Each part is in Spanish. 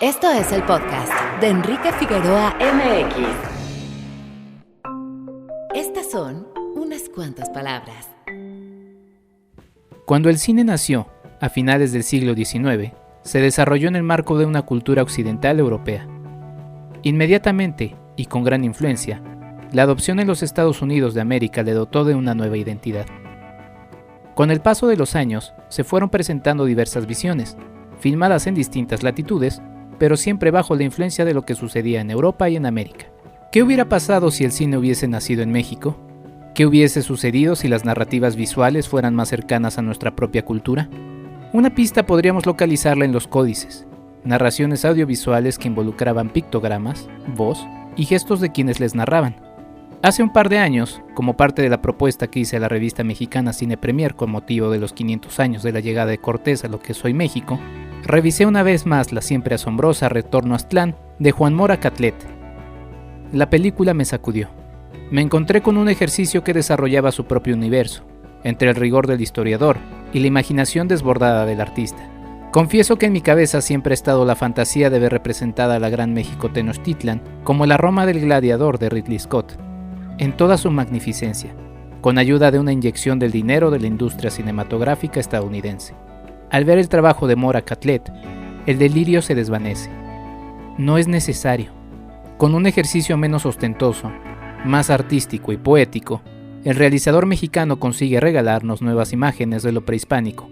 Esto es el podcast de Enrique Figueroa MX. Estas son unas cuantas palabras. Cuando el cine nació, a finales del siglo XIX, se desarrolló en el marco de una cultura occidental europea. Inmediatamente, y con gran influencia, la adopción en los Estados Unidos de América le dotó de una nueva identidad. Con el paso de los años, se fueron presentando diversas visiones, filmadas en distintas latitudes, pero siempre bajo la influencia de lo que sucedía en Europa y en América. ¿Qué hubiera pasado si el cine hubiese nacido en México? ¿Qué hubiese sucedido si las narrativas visuales fueran más cercanas a nuestra propia cultura? Una pista podríamos localizarla en los códices, narraciones audiovisuales que involucraban pictogramas, voz y gestos de quienes les narraban. Hace un par de años, como parte de la propuesta que hice a la revista mexicana Cine Premier con motivo de los 500 años de la llegada de Cortés a lo que es hoy México, revisé una vez más la siempre asombrosa Retorno a Aztlán de Juan Mora Catlet. La película me sacudió. Me encontré con un ejercicio que desarrollaba su propio universo, entre el rigor del historiador y la imaginación desbordada del artista. Confieso que en mi cabeza siempre ha estado la fantasía de ver representada a la gran México Tenochtitlan como la Roma del gladiador de Ridley Scott, en toda su magnificencia, con ayuda de una inyección del dinero de la industria cinematográfica estadounidense. Al ver el trabajo de Mora Catlet, el delirio se desvanece. No es necesario. Con un ejercicio menos ostentoso, más artístico y poético, el realizador mexicano consigue regalarnos nuevas imágenes de lo prehispánico,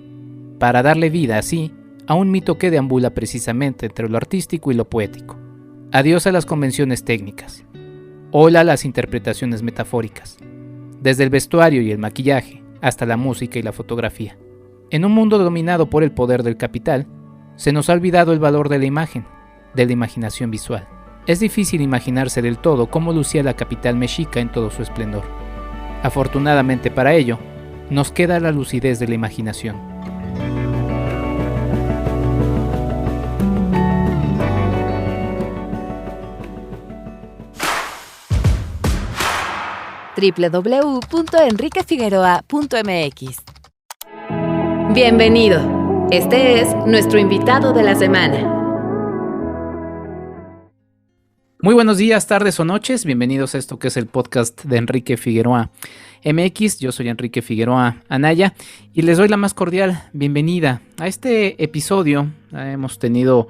para darle vida así a un mito que deambula precisamente entre lo artístico y lo poético. Adiós a las convenciones técnicas. Hola a las interpretaciones metafóricas, desde el vestuario y el maquillaje hasta la música y la fotografía. En un mundo dominado por el poder del capital, se nos ha olvidado el valor de la imagen, de la imaginación visual. Es difícil imaginarse del todo cómo lucía la capital mexica en todo su esplendor. Afortunadamente para ello, nos queda la lucidez de la imaginación. www.enriquefigueroa.mx. Bienvenido. Este es nuestro invitado de la semana. Muy buenos días, tardes o noches. Bienvenidos a esto que es el podcast de Enrique Figueroa MX. Yo soy Enrique Figueroa Anaya y les doy la más cordial bienvenida a este episodio. Hemos tenido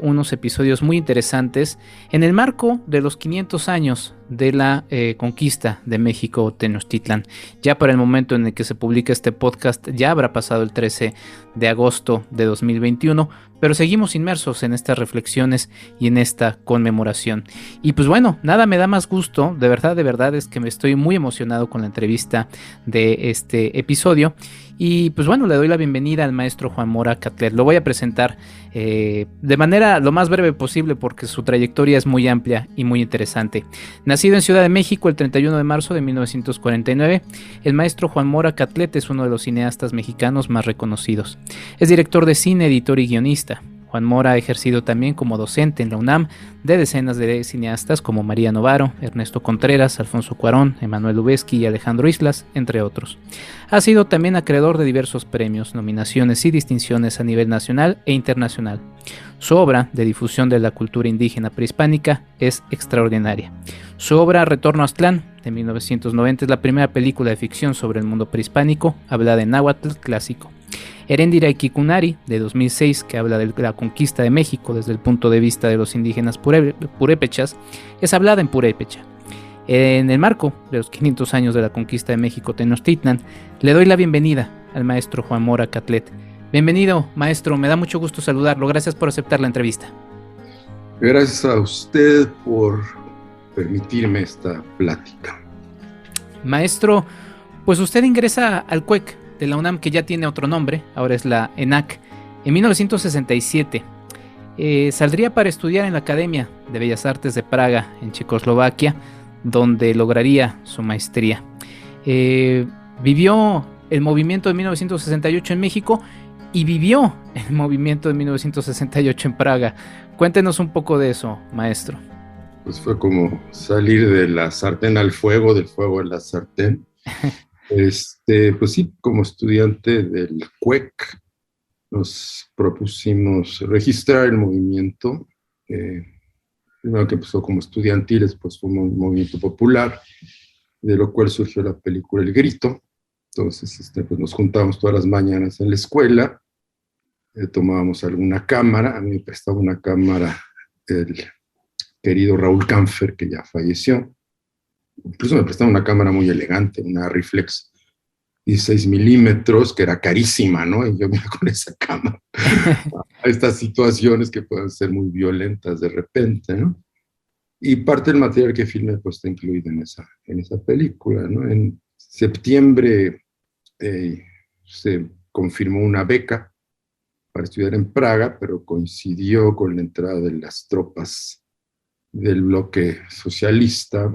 unos episodios muy interesantes en el marco de los 500 años de la conquista de México Tenochtitlan. Ya para el momento en el que se publica este podcast ya habrá pasado el 13 de agosto de 2021, pero seguimos inmersos en estas reflexiones y en esta conmemoración. Y pues bueno, nada me da más gusto, de verdad es que me estoy muy emocionado con la entrevista de este episodio. Y pues bueno, le doy la bienvenida al maestro Juan Mora Catlet. Lo voy a presentar de manera lo más breve posible porque su trayectoria es muy amplia y muy interesante. Nacido en Ciudad de México el 31 de marzo de 1949, el maestro Juan Mora Catlet es uno de los cineastas mexicanos más reconocidos. Es director de cine, editor y guionista. Juan Mora ha ejercido también como docente en la UNAM de decenas de cineastas como María Novaro, Ernesto Contreras, Alfonso Cuarón, Emanuel Lubezki y Alejandro Islas, entre otros. Ha sido también acreedor de diversos premios, nominaciones y distinciones a nivel nacional e internacional. Su obra de difusión de la cultura indígena prehispánica es extraordinaria. Su obra Retorno a Aztlán, de 1990, es la primera película de ficción sobre el mundo prehispánico hablada en náhuatl clásico. Heréndira y Kikunari, de 2006, que habla de la conquista de México desde el punto de vista de los indígenas purépechas, es hablada en purépecha. En el marco de los 500 años de la conquista de México Tenochtitlan, le doy la bienvenida al maestro Juan Mora Catlet. Bienvenido, maestro, me da mucho gusto saludarlo. Gracias por aceptar la entrevista. Gracias a usted por permitirme esta plática. Maestro, pues usted ingresa al CUEC de la UNAM, que ya tiene otro nombre, ahora es la ENAC, en 1967. Saldría para estudiar en la Academia de Bellas Artes de Praga, en Checoslovaquia, donde lograría su maestría. Vivió el movimiento de 1968 en México y vivió el movimiento de 1968 en Praga. Cuéntenos un poco de eso, maestro. Pues fue como salir de la sartén al fuego, del fuego a la sartén. Pues sí, como estudiante del CUEC, nos propusimos registrar el movimiento, primero que empezó como estudiantil, después fue un movimiento popular, de lo cual surgió la película El Grito. Entonces pues nos juntábamos todas las mañanas en la escuela, tomábamos alguna cámara, a mí me prestaba una cámara el querido Raúl Canfer, que ya falleció, incluso me prestaba una cámara muy elegante, una Reflex 16 milímetros, que era carísima, ¿no? Y yo me iba con esa cámara a estas situaciones que pueden ser muy violentas de repente, ¿no? Y parte del material que filmé pues está incluido en esa película, ¿no? En septiembre se confirmó una beca para estudiar en Praga, pero coincidió con la entrada de las tropas del bloque socialista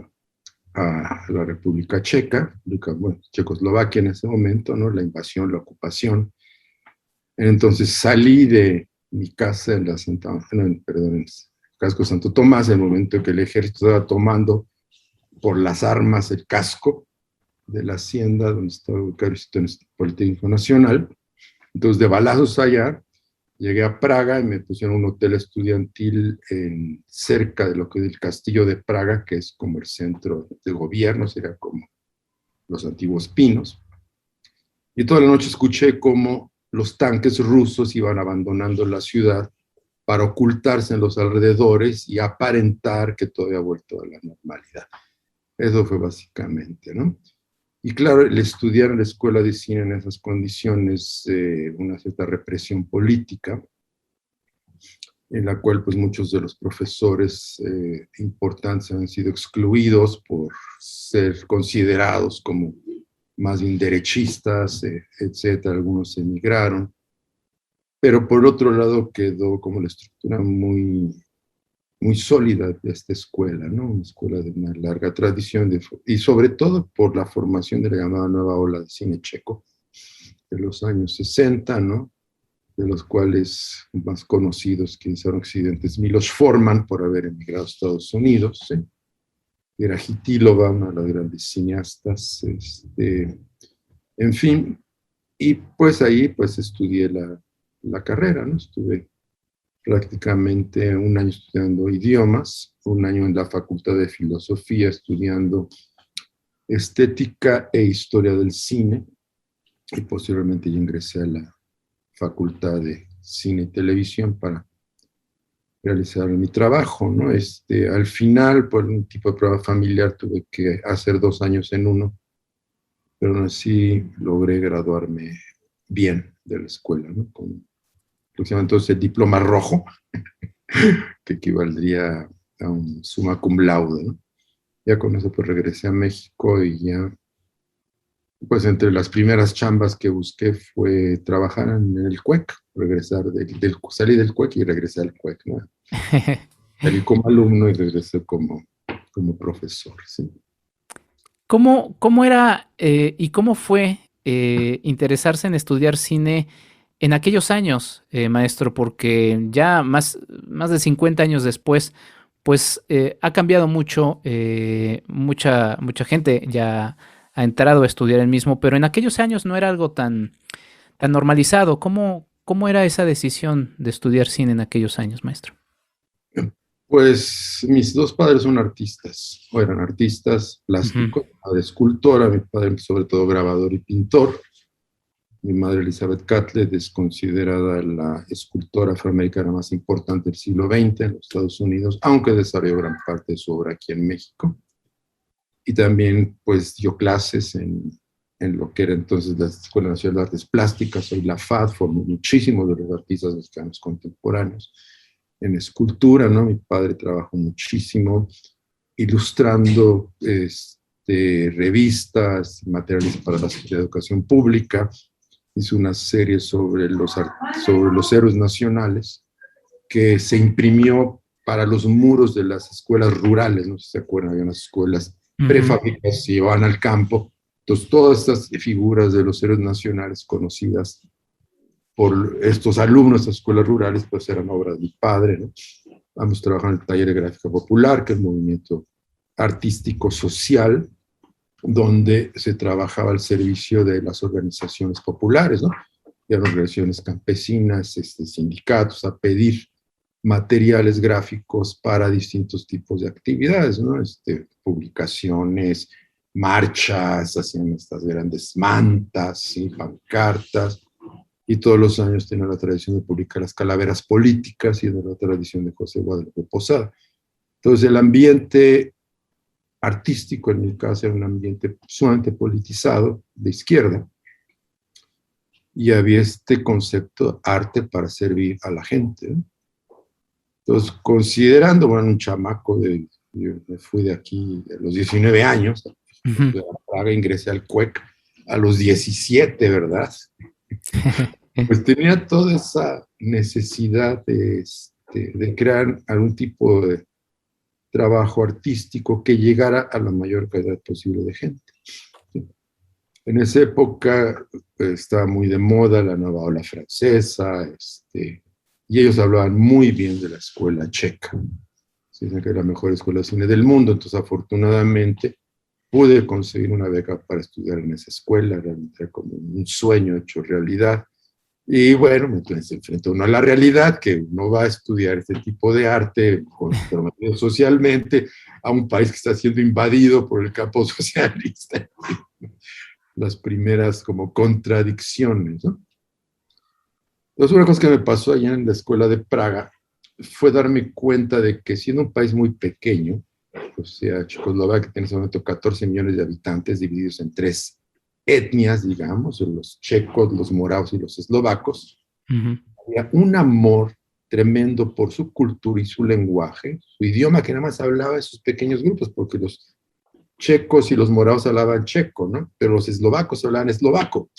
a la República Checa, bueno, Checoslovaquia en ese momento, ¿no? La invasión, la ocupación. Entonces salí de mi casa en en Casco Santo Tomás, en el momento en que el ejército estaba tomando por las armas el casco de la hacienda donde estaba ubicado el Instituto Politécnico Nacional. Entonces, de balazos allá, llegué a Praga y me pusieron un hotel estudiantil cerca de lo que es el Castillo de Praga, que es como el centro de gobierno, sería como los antiguos pinos. Y toda la noche escuché cómo los tanques rusos iban abandonando la ciudad para ocultarse en los alrededores y aparentar que todo había vuelto a la normalidad. Eso fue básicamente, ¿no? Y claro, el estudiar en la escuela de cine en esas condiciones, una cierta represión política, en la cual pues muchos de los profesores importantes han sido excluidos por ser considerados como más bien derechistas, etcétera. Algunos emigraron. Pero por otro lado quedó como la estructura muy, muy sólida de esta escuela, ¿no? Una escuela de una larga tradición, y sobre todo por la formación de la llamada nueva ola de cine checo de los años 60, ¿no? De los cuales más conocidos que son occidentes, Milos Forman, por haber emigrado a Estados Unidos, ¿sí? Era Hitilova, una de las grandes cineastas, en fin, y pues ahí pues estudié la carrera, ¿no? Estuve prácticamente un año estudiando idiomas, un año en la Facultad de Filosofía estudiando estética e historia del cine, y posteriormente yo ingresé a la Facultad de Cine y Televisión para realizar mi trabajo, ¿no? Al final, por un tipo de prueba familiar, tuve que hacer 2 años en uno, pero aún así logré graduarme bien de la escuela, ¿no? Con lo que se llama entonces el diploma rojo, que equivaldría a un summa cum laude, ¿no? Ya con eso pues regresé a México y ya, pues entre las primeras chambas que busqué fue trabajar en el CUEC, salí del CUEC y regresé al CUEC, ¿no? Salí como alumno y regresé como profesor, sí. ¿Cómo era y cómo fue interesarse en estudiar cine en aquellos años, maestro? Porque ya más de 50 años después, pues ha cambiado mucho, mucha gente ya ha entrado a estudiar el mismo, pero en aquellos años no era algo tan normalizado. ¿Cómo era esa decisión de estudiar cine en aquellos años, maestro? Pues mis 2 padres son artistas, o eran artistas plásticos, mi padre escultora, mi padre sobre todo grabador y pintor. Mi madre Elizabeth Catlett es considerada la escultora afroamericana más importante del siglo XX en los Estados Unidos, aunque desarrolló gran parte de su obra aquí en México. Y también pues dio clases en lo que era entonces la Escuela Nacional de Artes Plásticas, hoy la FAD, formó muchísimos de los artistas mexicanos contemporáneos. En escultura, ¿no? Mi padre trabajó muchísimo ilustrando revistas, materiales para la Secretaría de Educación Pública. Hizo una serie sobre los héroes nacionales que se imprimió para los muros de las escuelas rurales, no sé si se acuerdan, había unas escuelas prefabricadas que llevaban al campo. Entonces, todas estas figuras de los héroes nacionales conocidas por estos alumnos de escuelas rurales, pues eran obras de mi padre, ¿no? Vamos a trabajar en el taller de gráfica popular, que es un movimiento artístico social, donde se trabajaba al servicio de las organizaciones populares, ¿no? y a organizaciones campesinas, sindicatos, a pedir materiales gráficos para distintos tipos de actividades, ¿no? Publicaciones, marchas, hacían estas grandes mantas, ¿sí? Pancartas, y todos los años tenía la tradición de publicar las calaveras políticas y de la tradición de José Guadalupe Posada. Entonces el ambiente artístico en mi caso era un ambiente sumamente politizado, de izquierda, y había este concepto arte para servir a la gente, ¿no? Entonces, considerando, bueno, un chamaco yo me fui de aquí a los 19 años, de Praga, ingresé al CUEC a los 17, ¿verdad? Pues tenía toda esa necesidad de crear algún tipo de trabajo artístico que llegara a la mayor cantidad posible de gente. En esa época estaba muy de moda la nueva ola francesa, y ellos hablaban muy bien de la escuela checa. Dicen que era la mejor escuela de cine del mundo, entonces afortunadamente pude conseguir una beca para estudiar en esa escuela, realmente era como un sueño hecho realidad. Y bueno, entonces se enfrenta uno a la realidad, que uno va a estudiar este tipo de arte comprometido socialmente a un país que está siendo invadido por el campo socialista. Las primeras como contradicciones, ¿no? Entonces, una cosa que me pasó allá en la escuela de Praga fue darme cuenta de que siendo un país muy pequeño, o sea, Checoslovaquia tiene en ese momento 14 millones de habitantes divididos en 3 etnias, digamos, los checos, los moravos y los eslovacos, había un amor tremendo por su cultura y su lenguaje, su idioma que nada más hablaba de sus pequeños grupos, porque los checos y los moravos hablaban checo, ¿no? Pero los eslovacos hablaban eslovaco.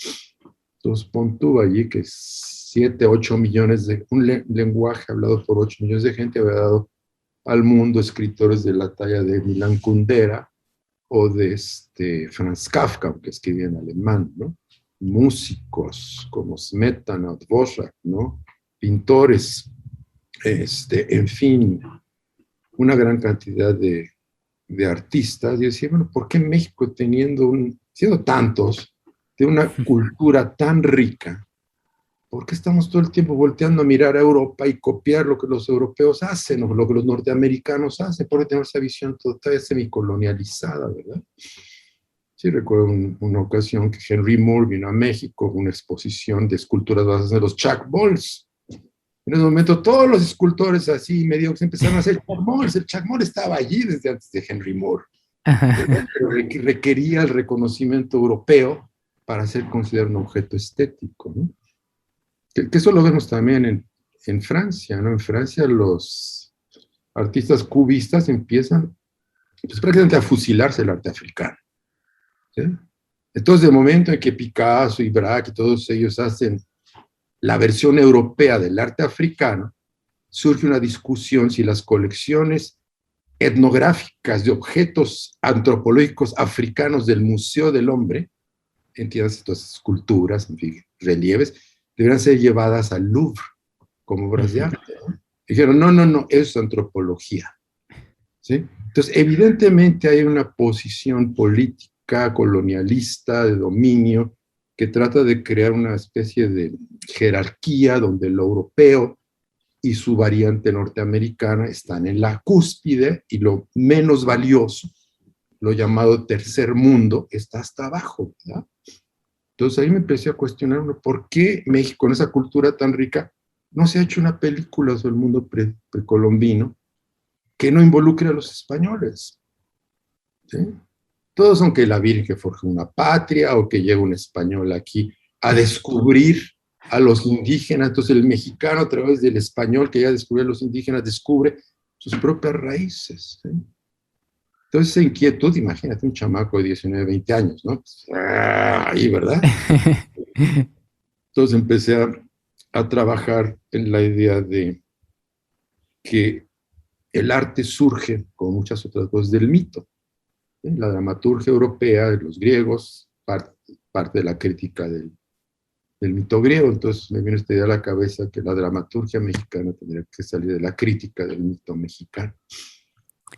Entonces, pon tú allí que 7, 8 millones de, un lenguaje hablado por 8 millones de gente había dado al mundo escritores de la talla de Milan Kundera o de Franz Kafka, aunque escribía en alemán, ¿no? Músicos como Smetana, Dvořák, ¿no? Pintores, en fin, una gran cantidad de artistas. Y decía, bueno, ¿por qué México siendo tantos, de una cultura tan rica, ¿por qué estamos todo el tiempo volteando a mirar a Europa y copiar lo que los europeos hacen o lo que los norteamericanos hacen? ¿Por qué tenemos esa visión todavía semicolonializada, verdad? Sí, recuerdo una ocasión que Henry Moore vino a México, una exposición de esculturas basadas en los chackballs. En ese momento todos los escultores así medio empezaron a hacer chackballs. El chackball estaba allí desde antes de Henry Moore. Pero requería el reconocimiento europeo para ser considerado un objeto estético, ¿no? Que eso lo vemos también en Francia, ¿no? En Francia los artistas cubistas empiezan pues, prácticamente a fusilarse el arte africano, ¿sí? Entonces, de momento en que Picasso y Braque y todos ellos hacen la versión europea del arte africano, surge una discusión si las colecciones etnográficas de objetos antropológicos africanos del Museo del Hombre, entiendes, estas esculturas, en fin, relieves, deberán ser llevadas al Louvre como obras de arte, ¿no? Dijeron, no, eso es antropología, ¿sí? Entonces, evidentemente hay una posición política, colonialista, de dominio, que trata de crear una especie de jerarquía donde lo europeo y su variante norteamericana están en la cúspide y lo menos valioso, lo llamado tercer mundo, está hasta abajo, ¿verdad? Entonces ahí me empecé a cuestionar por qué México, con esa cultura tan rica, no se ha hecho una película sobre el mundo precolombino que no involucre a los españoles, ¿sí? Todos son que la Virgen forjó una patria o que llega un español aquí a descubrir a los indígenas. Entonces el mexicano a través del español que ya descubrió a los indígenas descubre sus propias raíces, ¿sí? Entonces esa inquietud, imagínate un chamaco de 19, 20 años, ¿no? Pues, ahí, ¿verdad? Entonces empecé a trabajar en la idea de que el arte surge, como muchas otras cosas, del mito. La dramaturgia europea, de los griegos, parte de la crítica del mito griego. Entonces me vino esta idea a la cabeza que la dramaturgia mexicana tendría que salir de la crítica del mito mexicano.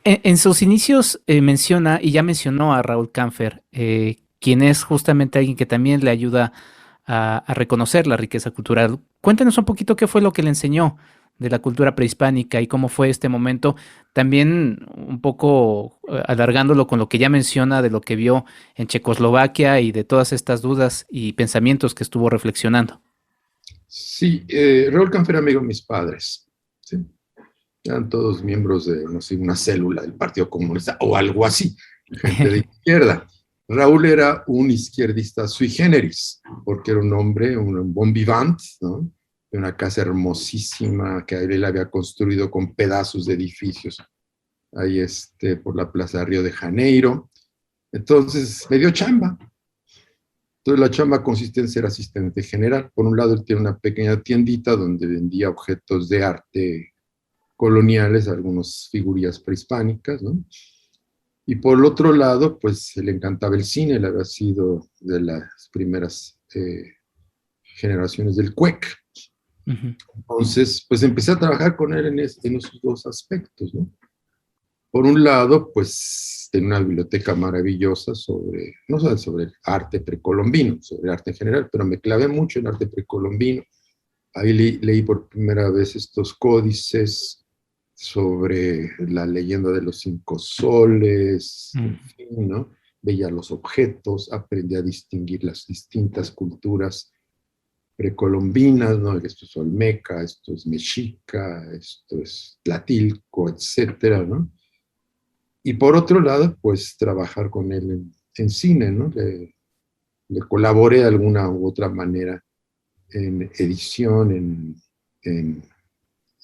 En sus inicios menciona, y ya mencionó a Raúl Kampfer, quien es justamente alguien que también le ayuda a reconocer la riqueza cultural. Cuéntenos un poquito qué fue lo que le enseñó de la cultura prehispánica y cómo fue este momento, también un poco alargándolo con lo que ya menciona de lo que vio en Checoslovaquia y de todas estas dudas y pensamientos que estuvo reflexionando. Sí, Raúl Canfer era amigo de mis padres, ¿sí? Eran todos miembros de, no sé, una célula del Partido Comunista o algo así, gente de izquierda. Raúl era un izquierdista sui generis, porque era un hombre, un bon vivant, ¿no? De una casa hermosísima que él había construido con pedazos de edificios ahí por la plaza de Río de Janeiro. Entonces me dio chamba. Entonces la chamba consiste en ser asistente general. Por un lado, él tiene una pequeña tiendita donde vendía objetos de arte coloniales, algunas figurillas prehispánicas, ¿no? Y por el otro lado, pues le encantaba el cine, él había sido de las primeras generaciones del CUEC. Entonces, pues empecé a trabajar con él en esos dos aspectos, ¿no? Por un lado, pues tenía una biblioteca maravillosa sobre, no solo sobre el arte precolombino, sobre arte en general, pero me clavé mucho en arte precolombino. Ahí leí por primera vez estos códices sobre la leyenda de los 5 soles, en fin, ¿no? Veía los objetos, aprendí a distinguir las distintas culturas precolombinas, ¿no? Esto es olmeca, esto es mexica, esto es tlatilco, etcétera, ¿no? Y por otro lado, pues trabajar con él en cine, ¿no? Le colaboré de alguna u otra manera en edición, en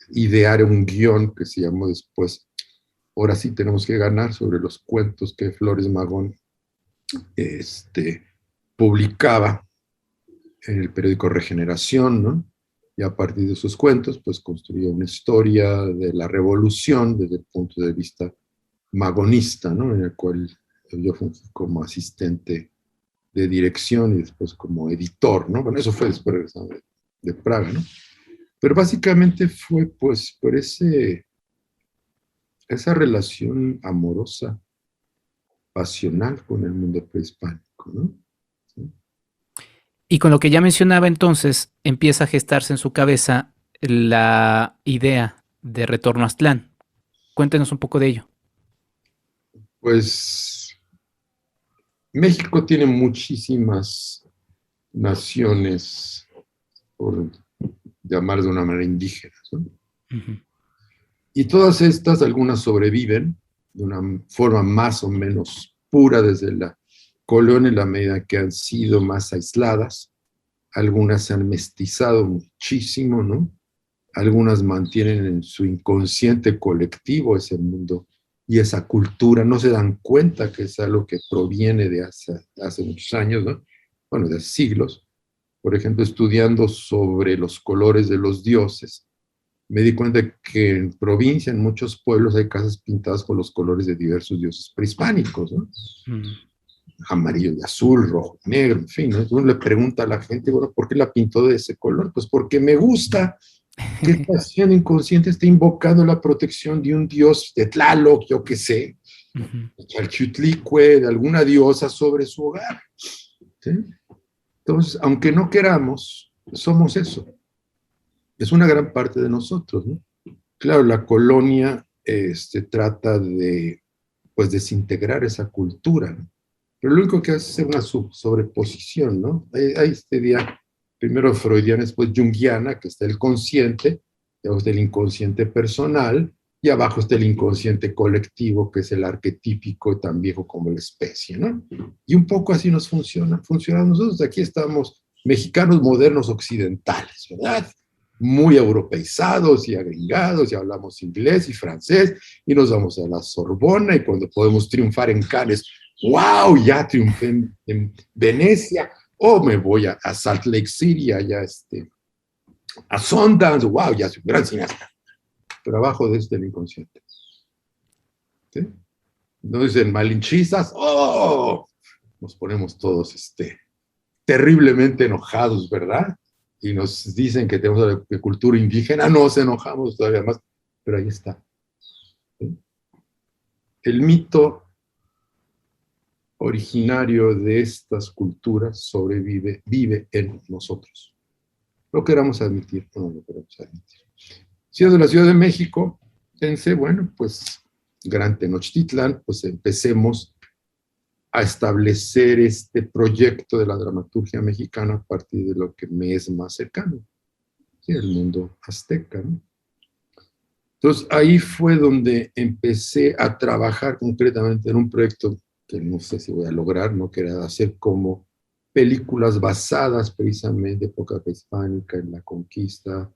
idear un guión que se llamó después Ahora sí tenemos que ganar, sobre los cuentos que Flores Magón publicaba en el periódico Regeneración, ¿no? Y a partir de esos cuentos, pues construyó una historia de la revolución desde el punto de vista magonista, ¿no? En el cual yo fui como asistente de dirección y después como editor, ¿no? Bueno, eso fue después de Praga, ¿no? Pero básicamente fue pues por esa relación amorosa, pasional con el mundo prehispánico, ¿no? ¿Sí? Y con lo que ya mencionaba entonces, empieza a gestarse en su cabeza la idea de retorno a Aztlán. Cuéntenos un poco de ello. Pues México tiene muchísimas naciones, por llamar de una manera indígenas, ¿no? Uh-huh. Y todas estas, algunas sobreviven de una forma más o menos pura desde la colonia en la medida que han sido más aisladas. Algunas se han mestizado muchísimo, ¿no? Algunas mantienen en su inconsciente colectivo ese mundo y esa cultura, no se dan cuenta que es algo que proviene de hace muchos años, ¿no? Bueno, de siglos. Por ejemplo, estudiando sobre los colores de los dioses, me di cuenta que en provincia, en muchos pueblos, hay casas pintadas con los colores de diversos dioses prehispánicos, ¿no? Amarillo y azul, rojo y negro, en fin, ¿no? Uno le pregunta a la gente, bueno, ¿por qué la pintó de ese color? Pues porque me gusta. ¿Qué está haciendo inconsciente? Está invocando la protección de un dios de Tlaloc, yo qué sé, Chalchutlicue, de alguna diosa sobre su hogar. ¿Sí? Entonces, aunque no queramos, somos eso. Es una gran parte de nosotros, ¿no? Claro, la colonia trata de, pues, desintegrar esa cultura, ¿no? Pero lo único que hace es una sobreposición, ¿no? Hay este día, primero freudiana, después junguiana, que está el consciente, luego está el inconsciente personal, y abajo está el inconsciente colectivo, que es el arquetípico tan viejo como la especie, ¿no? Y un poco así nos funciona nosotros. Aquí estamos mexicanos modernos occidentales, ¿verdad? Muy europeizados y agringados, y hablamos inglés y francés, y nos vamos a la Sorbona, y cuando podemos triunfar en Cannes, ¡wow! Ya triunfé en Venecia, o me voy a Salt Lake City, allá a Sundance, ¡wow! Ya soy un gran cineasta. Pero abajo de esto el inconsciente. ¿Sí? No dicen malinchistas, ¡oh! Nos ponemos todos terriblemente enojados, ¿verdad? Y nos dicen que tenemos la cultura indígena, nos enojamos todavía más, pero ahí está. ¿Sí? El mito originario de estas culturas vive en nosotros. Lo queramos admitir o no lo queramos admitir. Siendo de la Ciudad de México, pensé, bueno, pues Gran Tenochtitlan, pues empecemos a establecer este proyecto de la dramaturgia mexicana a partir de lo que me es más cercano, ¿sí? El mundo azteca, ¿no? Entonces ahí fue donde empecé a trabajar concretamente en un proyecto que no sé si voy a lograr, ¿no? Que era hacer como películas basadas precisamente en época prehispánica, en la conquista,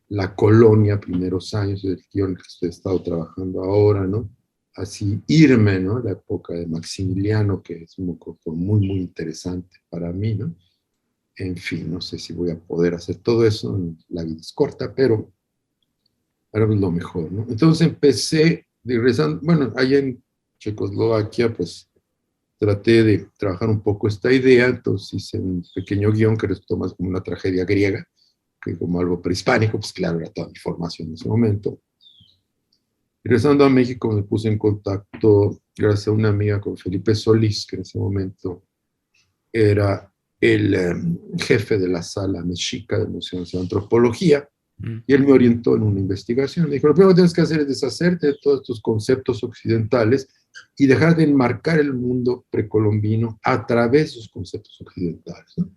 la colonia, primeros años del guión que he estado trabajando ahora, ¿no? Así irme, ¿no? La época de Maximiliano, que es muy, muy interesante para mí, ¿no? En fin, no sé si voy a poder hacer todo eso, la vida es corta, pero ahora es lo mejor, ¿no? Entonces empecé, regresando, bueno, allá en Checoslovaquia, pues traté de trabajar un poco esta idea, entonces hice un pequeño guión que resultó más como una tragedia griega, que como algo prehispánico, pues claro, era toda mi formación en ese momento. Regresando a México me puse en contacto, gracias a una amiga, con Felipe Solís, que en ese momento era el jefe de la sala mexica del Museo de Antropología, y él me orientó en una investigación. Me dijo, lo primero que tienes que hacer es deshacerte de todos estos conceptos occidentales y dejar de enmarcar el mundo precolombino a través de sus conceptos occidentales, ¿no?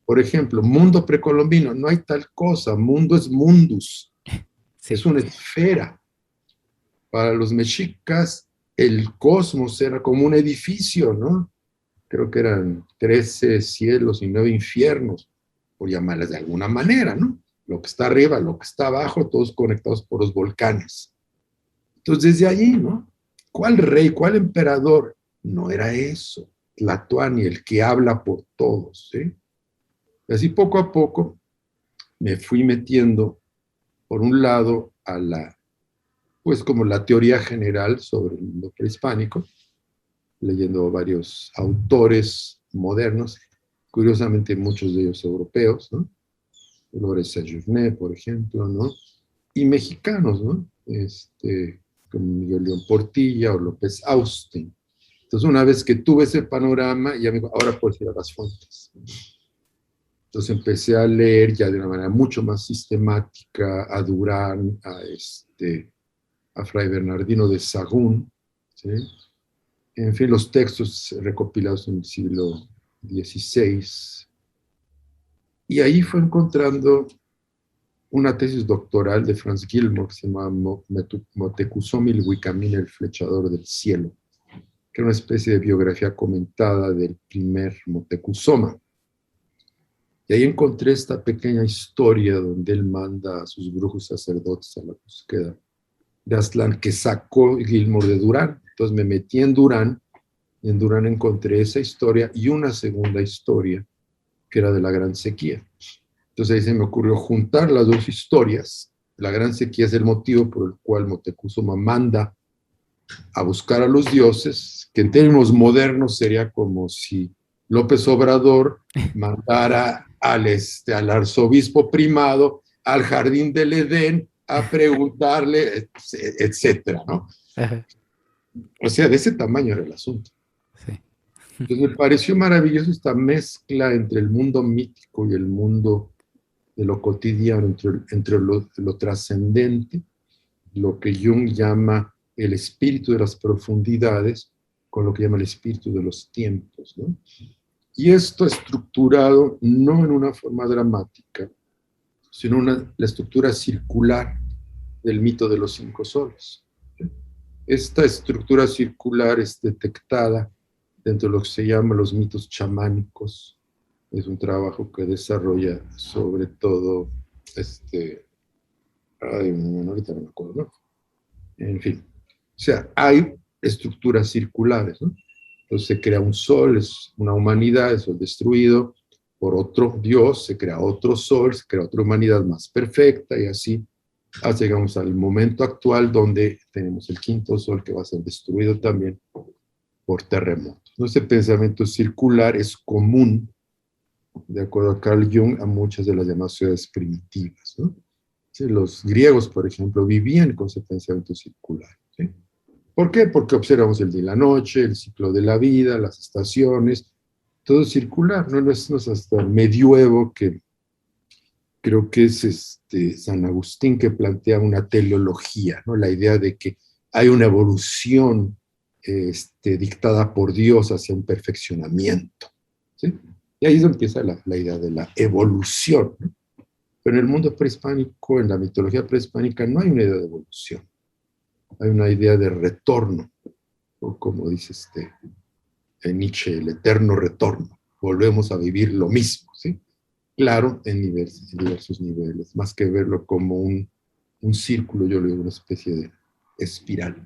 Por ejemplo, mundo precolombino, no hay tal cosa, mundo es mundus, sí. Es una esfera. Para los mexicas, el cosmos era como un edificio, ¿no? Creo que eran 13 cielos y 9 infiernos, por llamarlas de alguna manera, ¿no? Lo que está arriba, lo que está abajo, todos conectados por los volcanes. Entonces, desde allí, ¿no? ¿Cuál rey, cuál emperador? No era eso. Tlatoani, el que habla por todos, ¿sí? Y así poco a poco me fui metiendo, por un lado, a pues como la teoría general sobre el mundo prehispánico, leyendo varios autores modernos, curiosamente muchos de ellos europeos, ¿no? Dolores Sejourné, por ejemplo, ¿no? Y mexicanos, ¿no? Como Miguel León Portilla o López Austin. Entonces, una vez que tuve ese panorama, ya me dijo, ahora puedes ir a las fuentes. Entonces empecé a leer ya de una manera mucho más sistemática a Durán, a Fray Bernardino de Sahagún, ¿sí? En fin, los textos recopilados en el siglo XVI. Y ahí fue encontrando una tesis doctoral de Franz Gilmore que se llama Motecuzoma Ilhuicamín, el flechador del cielo, que era una especie de biografía comentada del primer Motecuzoma. Y ahí encontré esta pequeña historia donde él manda a sus brujos sacerdotes a la búsqueda de Aztlán, que sacó Gilmore de Durán. Entonces me metí en Durán, y en Durán encontré esa historia y una segunda historia, que era de la Gran Sequía. Entonces ahí se me ocurrió juntar las dos historias. La Gran Sequía es el motivo por el cual Motecuzoma manda a buscar a los dioses, que en términos modernos sería como si López Obrador mandara al arzobispo primado al jardín del Edén a preguntarle, etcétera, ¿no? Ajá. O sea, de ese tamaño era el asunto. Sí. Entonces me pareció maravilloso esta mezcla entre el mundo mítico y el mundo de lo cotidiano, entre lo trascendente, lo que Jung llama el espíritu de las profundidades, con lo que llama el espíritu de los tiempos, ¿no? Y esto estructurado no en una forma dramática, sino la estructura circular del mito de los 5 soles. Esta estructura circular es detectada dentro de lo que se llama los mitos chamánicos. Es un trabajo que desarrolla sobre todo, ahorita no me acuerdo, ¿no? En fin, o sea, hay estructuras circulares, ¿no? Entonces se crea un sol, es una humanidad, el sol destruido por otro Dios, se crea otro sol, se crea otra humanidad más perfecta y así hasta llegamos al momento actual donde tenemos el 5º sol que va a ser destruido también por terremotos. Este pensamiento circular es común, de acuerdo a Carl Jung, a muchas de las llamadas ciudades primitivas, ¿no? Sí, los griegos, por ejemplo, vivían con ese pensamiento circular, ¿sí? ¿Por qué? Porque observamos el día y la noche, el ciclo de la vida, las estaciones, todo es circular, no es hasta el medioevo que creo que es San Agustín que plantea una teleología, ¿no? La idea de que hay una evolución dictada por Dios hacia un perfeccionamiento, ¿sí? Y ahí es donde empieza la idea de la evolución, ¿no? Pero en el mundo prehispánico, en la mitología prehispánica, no hay una idea de evolución, hay una idea de retorno, o como dice Nietzsche, el eterno retorno, volvemos a vivir lo mismo, ¿sí? Claro, en diversos niveles, más que verlo como un círculo, yo le digo una especie de espiral.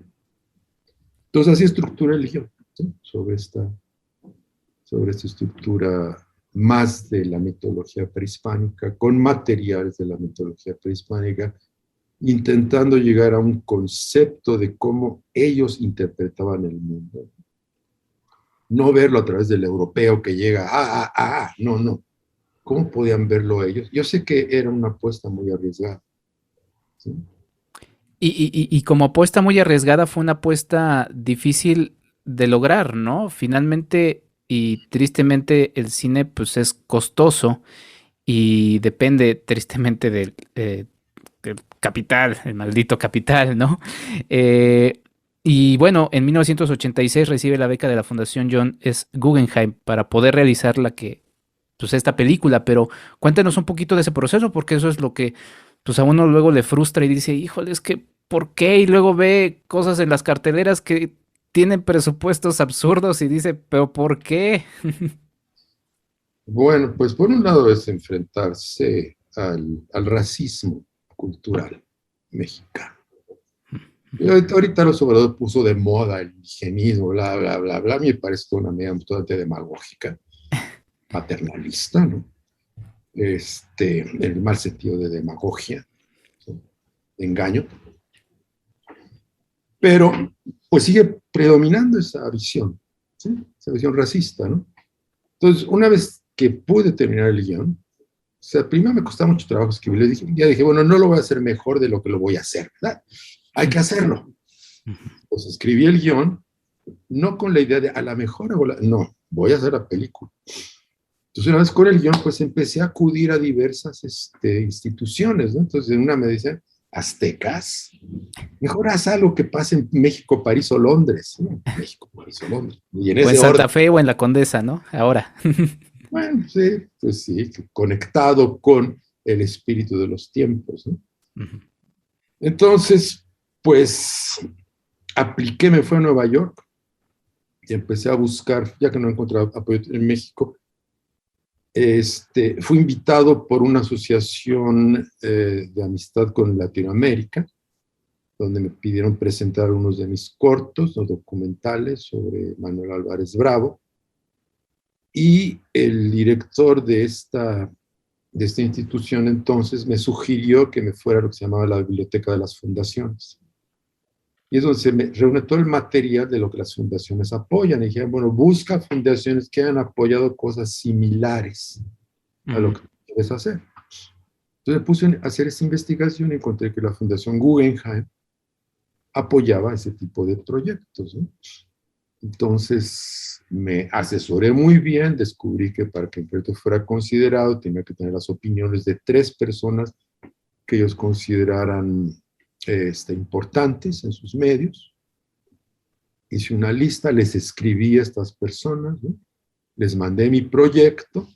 Entonces así estructura el guión, ¿sí? sobre esta estructura más de la mitología prehispánica, con materiales de la mitología prehispánica, intentando llegar a un concepto de cómo ellos interpretaban el mundo. No verlo a través del europeo que llega, no. ¿Cómo podían verlo ellos? Yo sé que era una apuesta muy arriesgada, ¿sí? Y como apuesta muy arriesgada, fue una apuesta difícil de lograr, ¿no? Finalmente y tristemente el cine pues es costoso y depende tristemente del capital, el maldito capital, ¿no? Eh, y bueno, en 1986 recibe la beca de la Fundación John S. Guggenheim para poder realizar pues esta película, pero cuéntanos un poquito de ese proceso, porque eso es lo que pues a uno luego le frustra y dice, híjole, es que ¿por qué? Y luego ve cosas en las carteleras que tienen presupuestos absurdos y dice, pero ¿por qué? Bueno, pues por un lado es enfrentarse al racismo cultural mexicano. Y ahorita los Obrador puso de moda el indigenismo, bla, bla, bla, bla. A mí me parece una medida totalmente demagógica, paternalista, ¿no? El mal sentido de demagogia, ¿sí? De engaño. Pero pues sigue predominando esa visión, ¿sí? Esa visión racista, ¿no? Entonces, una vez que pude terminar el guión, o sea, primero me costaba mucho trabajo escribirlo, ya dije, bueno, no lo voy a hacer mejor de lo que lo voy a hacer, ¿verdad? Hay que hacerlo. Pues escribí el guión, no con la idea de a la mejor hago no, voy a hacer la película. Entonces, una vez con el guión, pues empecé a acudir a diversas instituciones, ¿no? Entonces, en una me dicen, aztecas, mejor haz algo que pase en México, París o Londres, ¿no? México, París o Londres. Y en O en ese Santa orden, Fe o en la Condesa, ¿no? Ahora. bueno, sí, pues sí, conectado con el espíritu de los tiempos, ¿no? Entonces, pues apliqué, me fui a Nueva York y empecé a buscar, ya que no encontraba apoyo en México, fui invitado por una asociación de amistad con Latinoamérica, donde me pidieron presentar unos de mis cortos, los documentales sobre Manuel Álvarez Bravo, y el director de esta institución entonces me sugirió que me fuera a lo que se llamaba la Biblioteca de las Fundaciones. Y es donde se me reúne todo el material de lo que las fundaciones apoyan. Y dijeron, bueno, busca fundaciones que hayan apoyado cosas similares a lo que quieres hacer. Entonces me puse a hacer esta investigación y encontré que la Fundación Guggenheim apoyaba ese tipo de proyectos, ¿no? Entonces me asesoré muy bien, descubrí que para que el proyecto fuera considerado tenía que tener las opiniones de 3 personas que ellos consideraran importantes en sus medios. Hice una lista, les escribí a estas personas, ¿no? Les mandé mi proyecto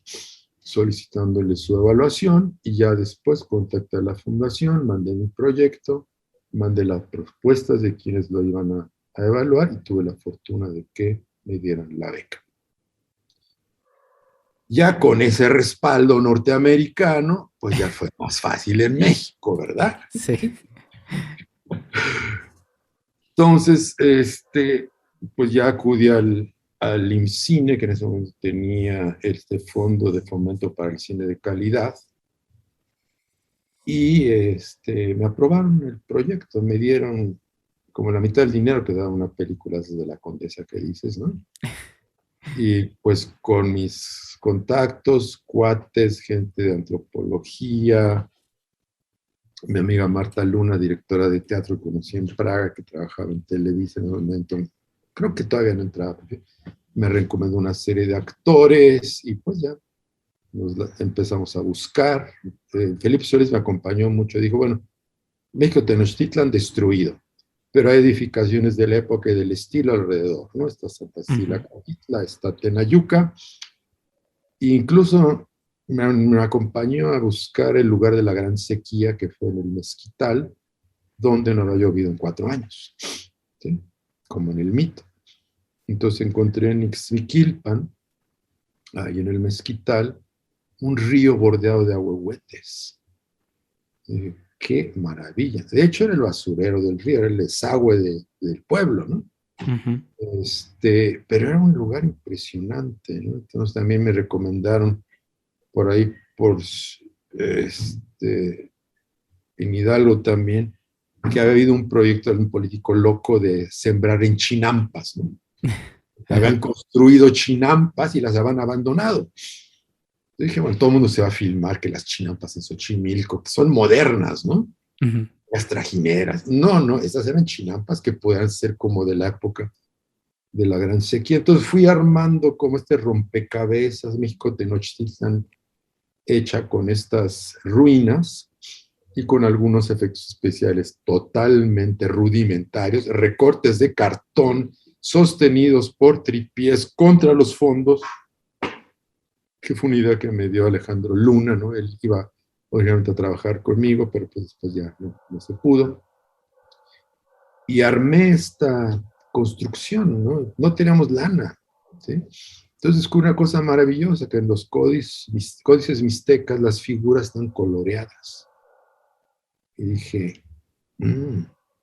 solicitándoles su evaluación y ya después contacté a la fundación, mandé mi proyecto, mandé las propuestas de quienes lo iban a evaluar y tuve la fortuna de que me dieran la beca. Ya con ese respaldo norteamericano, pues ya fue más fácil en México, ¿verdad? Sí. Entonces, pues ya acudí al IMCINE, que en ese momento tenía este fondo de fomento para el cine de calidad, y me aprobaron el proyecto, me dieron como la mitad del dinero que daba una película desde La Condesa que dices, ¿no? Y pues con mis contactos, cuates, gente de antropología, Mi amiga Marta Luna, directora de teatro que conocí en Praga, que trabajaba en Televisa en el momento, creo que todavía no entraba, me recomendó una serie de actores y pues ya empezamos a buscar. Felipe Solís me acompañó mucho, dijo, bueno, México Tenochtitlan destruido, pero hay edificaciones de la época y del estilo alrededor, ¿no? Está Santa Sila Catitla, está Tenayuca, e incluso me acompañó a buscar el lugar de la gran sequía que fue en el Mezquital, donde no había llovido en 4 años, ¿sí? Como en el mito. Entonces encontré en Ixmiquilpan, ahí en el Mezquital, un río bordeado de ahuehuetes. Qué maravilla. De hecho, era el basurero del río, era el desagüe del pueblo, ¿no? Pero era un lugar impresionante, ¿no? Entonces también me recomendaron por ahí, en Hidalgo también, que había habido un proyecto de un político loco de sembrar en chinampas, ¿no? Habían construido chinampas y las habían abandonado. Yo dije, bueno, todo el mundo se va a filmar que las chinampas en Xochimilco, que son modernas, ¿no? Las trajineras. No, no, esas eran chinampas que podían ser como de la época de la gran sequía. Entonces fui armando como este rompecabezas México Tenochtitlan hecha con estas ruinas y con algunos efectos especiales totalmente rudimentarios, recortes de cartón sostenidos por tripiés contra los fondos, que fue una idea que me dio Alejandro Luna, ¿no? Él iba obviamente a trabajar conmigo, pero pues después ya no se pudo. Y armé esta construcción, ¿no? No teníamos lana, ¿sí? Entonces descubrí una cosa maravillosa, que en los códices mixtecas las figuras están coloreadas. Y dije,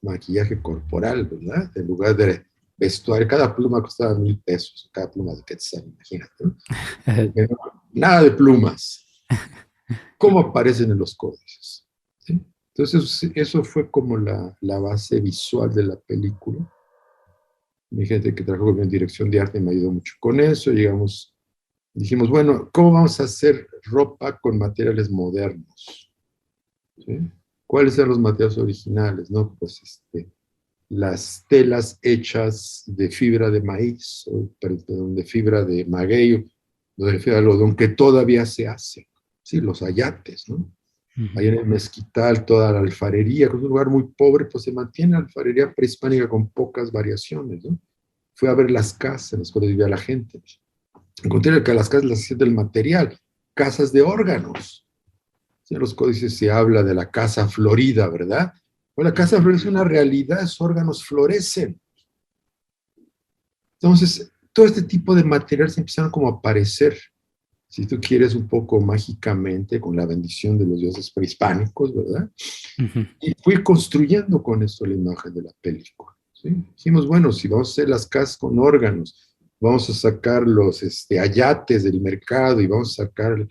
maquillaje corporal, ¿verdad? En lugar de vestuario, cada pluma costaba $1,000, cada pluma de Quetzal, imagínate, ¿no? Nada de plumas. ¿Cómo aparecen en los códices? ¿Sí? Entonces eso fue como la base visual de la película. Mi gente que trabajó en dirección de arte me ayudó mucho con eso. Dijimos, bueno, ¿cómo vamos a hacer ropa con materiales modernos? ¿Sí? ¿Cuáles eran los materiales originales? ¿No? Pues las telas hechas de fibra de maíz, de fibra de maguey, de fibra de algodón, que todavía se hace. Sí, los ayates, ¿no? Ahí en el Mezquital, toda la alfarería, que es un lugar muy pobre, pues se mantiene la alfarería prehispánica con pocas variaciones, ¿no? Fui a ver las casas en las cuales vivía la gente. Encontré que las casas las hacían del material, casas de órganos. En los códices se habla de la casa florida, ¿verdad? Bueno, la casa florida es una realidad, esos órganos florecen. Entonces, todo este tipo de materiales empezaron como a aparecer, si tú quieres, un poco mágicamente, con la bendición de los dioses prehispánicos, ¿verdad? Y fui construyendo con esto la imagen de la película, ¿sí? Dijimos, bueno, si vamos a hacer las casas con órganos, vamos a sacar los ayates del mercado y vamos a sacar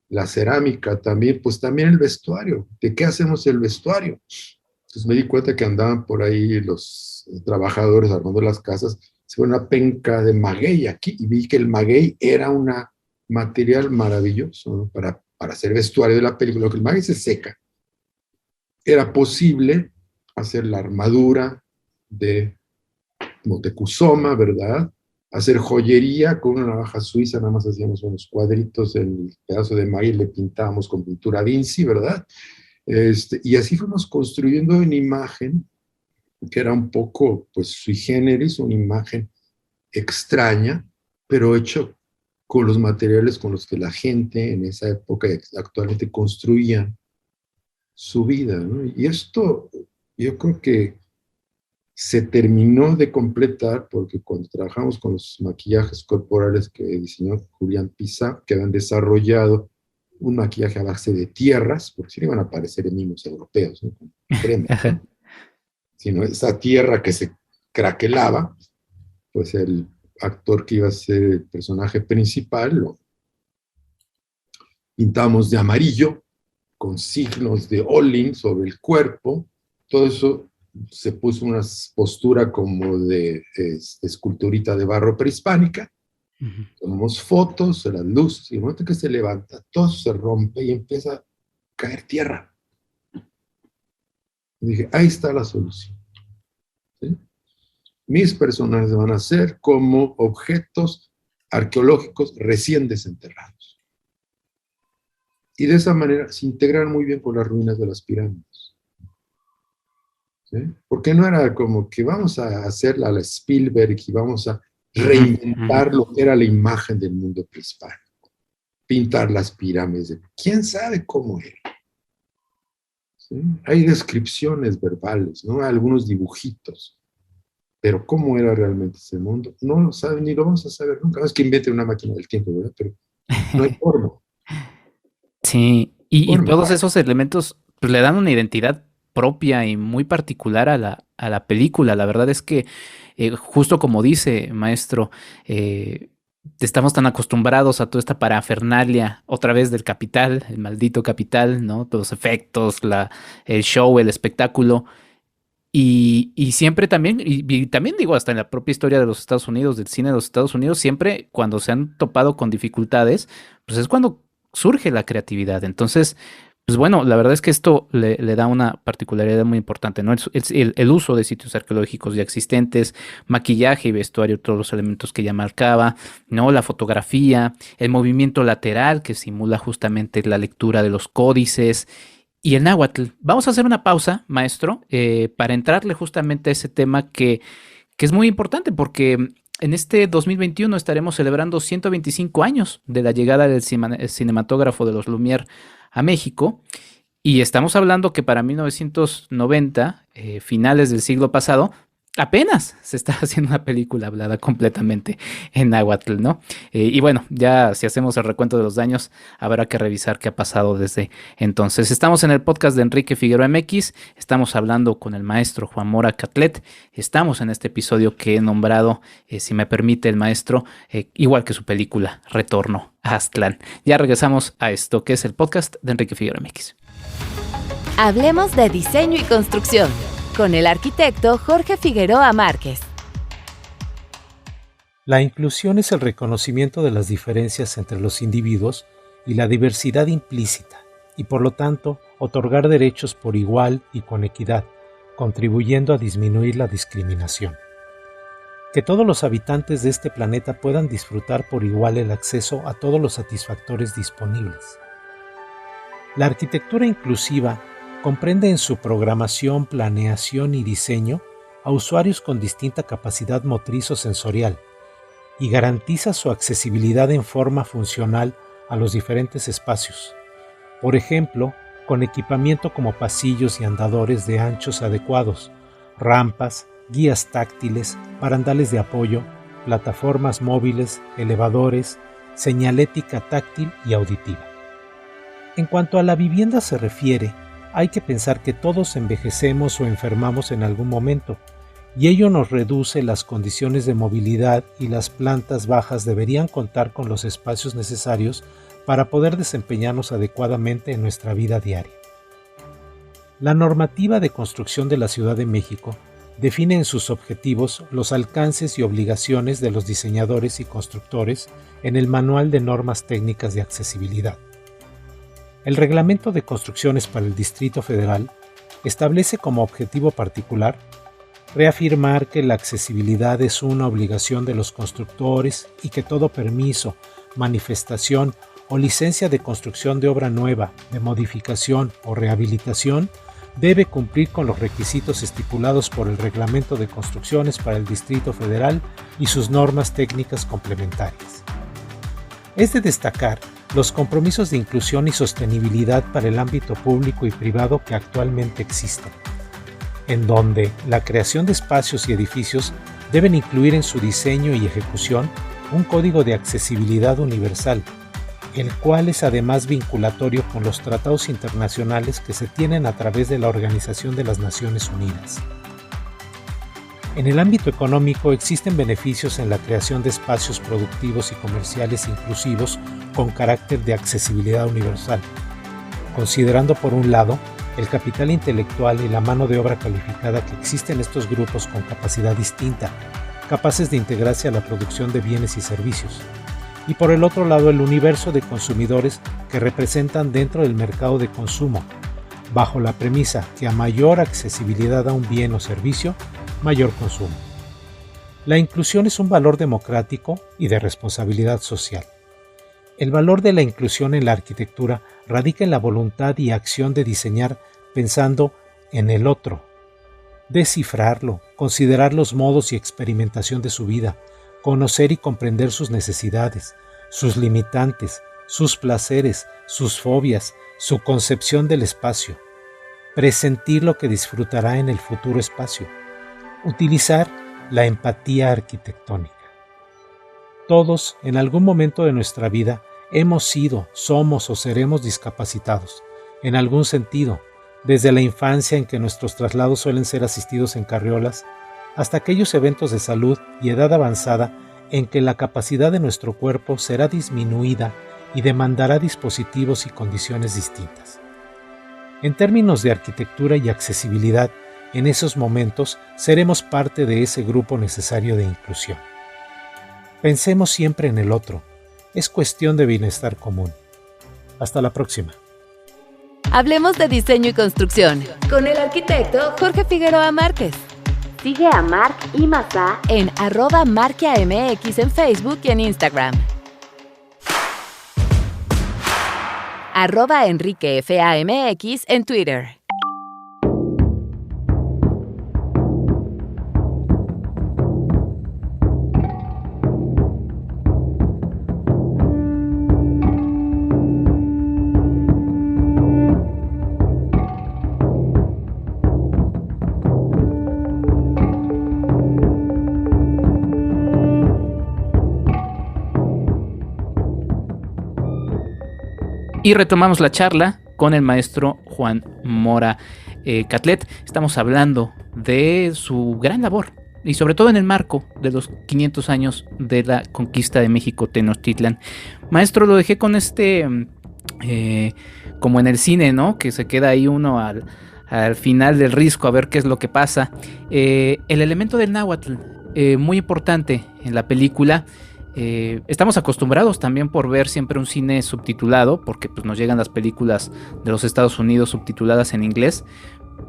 la cerámica también, pues también el vestuario. ¿De qué hacemos el vestuario? Entonces me di cuenta que andaban por ahí los trabajadores armando las casas, se fue una penca de maguey aquí y vi que el maguey era un material maravilloso, ¿no? para hacer vestuario de la película, que el maguey se seca. Era posible hacer la armadura de Moctezuma, ¿verdad? Hacer joyería con una navaja suiza, nada más hacíamos unos cuadritos en el pedazo de maíz, le pintábamos con pintura Vinci, ¿verdad? Y así fuimos construyendo una imagen que era un poco, pues, sui generis, una imagen extraña, pero hecho con los materiales con los que la gente en esa época actualmente construían su vida, ¿no? Y esto yo creo que se terminó de completar porque cuando trabajamos con los maquillajes corporales que diseñó Julián Pizá, que habían desarrollado un maquillaje a base de tierras, porque si no iban a aparecer mimos europeos, ¿no? Con crema, ¿no? Sino esa tierra que se craquelaba, pues el actor que iba a ser el personaje principal lo pintamos de amarillo, con signos de Olin sobre el cuerpo. Todo eso se puso una postura como de esculturita de barro prehispánica. Tomamos fotos de las luces y en el momento que se levanta, todo se rompe y empieza a caer tierra. Y dije, ahí está la solución. ¿Sí? Mis personajes van a ser como objetos arqueológicos recién desenterrados. Y de esa manera se integran muy bien con las ruinas de las pirámides. ¿Sí? Porque no era como que vamos a hacerla a la Spielberg y vamos a reinventar lo que era la imagen del mundo prehispánico. Pintar las pirámides. ¿Quién sabe cómo era? ¿Sí? Hay descripciones verbales, ¿no? Algunos dibujitos. Pero cómo era realmente ese mundo, no lo saben ni lo vamos a saber nunca. No es que invente una máquina del tiempo, ¿verdad? Pero no hay forma. Sí, y todos esos elementos pues, le dan una identidad propia y muy particular a la película. La verdad es que, justo como dice, maestro, estamos tan acostumbrados a toda esta parafernalia, otra vez del Capital, el maldito Capital, ¿no? Todos los efectos, el show, el espectáculo. Y siempre también, y también digo, hasta en la propia historia de los Estados Unidos, del cine de los Estados Unidos, siempre cuando se han topado con dificultades, pues es cuando surge la creatividad. Entonces, pues bueno, la verdad es que esto le da una particularidad muy importante, ¿no? El uso de sitios arqueológicos ya existentes, maquillaje y vestuario, todos los elementos que ya marcaba, ¿no? La fotografía, el movimiento lateral que simula justamente la lectura de los códices y el náhuatl. Vamos a hacer una pausa, maestro, para entrarle justamente a ese tema que es muy importante porque en este 2021 estaremos celebrando 125 años de la llegada del cinematógrafo de los Lumière a México. Y estamos hablando que para 1990, finales del siglo pasado, apenas se está haciendo una película hablada completamente en náhuatl, ¿no? Y bueno, ya si hacemos el recuento de los daños, habrá que revisar qué ha pasado desde entonces. Estamos en el podcast de Enrique Figueroa MX, estamos hablando con el maestro Juan Mora Catlet, estamos en este episodio que he nombrado, si me permite el maestro, igual que su película, Retorno a Aztlán. Ya regresamos a esto que es el podcast de Enrique Figueroa MX. Hablemos de diseño y construcción con el arquitecto Jorge Figueroa Márquez. La inclusión es el reconocimiento de las diferencias entre los individuos y la diversidad implícita, y por lo tanto, otorgar derechos por igual y con equidad, contribuyendo a disminuir la discriminación. Que todos los habitantes de este planeta puedan disfrutar por igual el acceso a todos los satisfactores disponibles. La arquitectura inclusiva comprende en su programación, planeación y diseño a usuarios con distinta capacidad motriz o sensorial y garantiza su accesibilidad en forma funcional a los diferentes espacios. Por ejemplo, con equipamiento como pasillos y andadores de anchos adecuados, rampas, guías táctiles, barandales de apoyo, plataformas móviles, elevadores, señalética táctil y auditiva. En cuanto a la vivienda se refiere, hay que pensar que todos envejecemos o enfermamos en algún momento, y ello nos reduce las condiciones de movilidad y las plantas bajas deberían contar con los espacios necesarios para poder desempeñarnos adecuadamente en nuestra vida diaria. La normativa de construcción de la Ciudad de México define en sus objetivos los alcances y obligaciones de los diseñadores y constructores en el Manual de Normas Técnicas de Accesibilidad. El Reglamento de Construcciones para el Distrito Federal establece como objetivo particular reafirmar que la accesibilidad es una obligación de los constructores y que todo permiso, manifestación o licencia de construcción de obra nueva, de modificación o rehabilitación debe cumplir con los requisitos estipulados por el Reglamento de Construcciones para el Distrito Federal y sus normas técnicas complementarias. Es de destacar los compromisos de inclusión y sostenibilidad para el ámbito público y privado que actualmente existen, en donde la creación de espacios y edificios deben incluir en su diseño y ejecución un código de accesibilidad universal, el cual es además vinculatorio con los tratados internacionales que se tienen a través de la Organización de las Naciones Unidas. En el ámbito económico existen beneficios en la creación de espacios productivos y comerciales inclusivos con carácter de accesibilidad universal, considerando por un lado el capital intelectual y la mano de obra calificada que existen en estos grupos con capacidad distinta, capaces de integrarse a la producción de bienes y servicios, y por el otro lado el universo de consumidores que representan dentro del mercado de consumo, bajo la premisa que a mayor accesibilidad a un bien o servicio, mayor consumo. La inclusión es un valor democrático y de responsabilidad social. El valor de la inclusión en la arquitectura radica en la voluntad y acción de diseñar pensando en el otro, descifrarlo, considerar los modos y experimentación de su vida, conocer y comprender sus necesidades, sus limitantes, sus placeres, sus fobias, su concepción del espacio, presentir lo que disfrutará en el futuro espacio, utilizar la empatía arquitectónica. Todos, en algún momento de nuestra vida, hemos sido, somos o seremos discapacitados, en algún sentido, desde la infancia en que nuestros traslados suelen ser asistidos en carriolas, hasta aquellos eventos de salud y edad avanzada en que la capacidad de nuestro cuerpo será disminuida y demandará dispositivos y condiciones distintas. En términos de arquitectura y accesibilidad, en esos momentos seremos parte de ese grupo necesario de inclusión. Pensemos siempre en el otro. Es cuestión de bienestar común. Hasta la próxima. Hablemos de diseño y construcción con el arquitecto Jorge Figueroa Márquez. Sigue a Marc y Mazá en @marquiamx en Facebook y en Instagram. @EnriqueFAMX en Twitter. Y retomamos la charla con el maestro Juan Mora Catlet. Estamos hablando de su gran labor y sobre todo en el marco de los 500 años de la conquista de México Tenochtitlan. Maestro, lo dejé con como en el cine, ¿no? Que se queda ahí uno al final del risco a ver qué es lo que pasa. El elemento del náhuatl, muy importante en la película. Estamos acostumbrados también por ver siempre un cine subtitulado, porque pues, nos llegan las películas de los Estados Unidos subtituladas en inglés,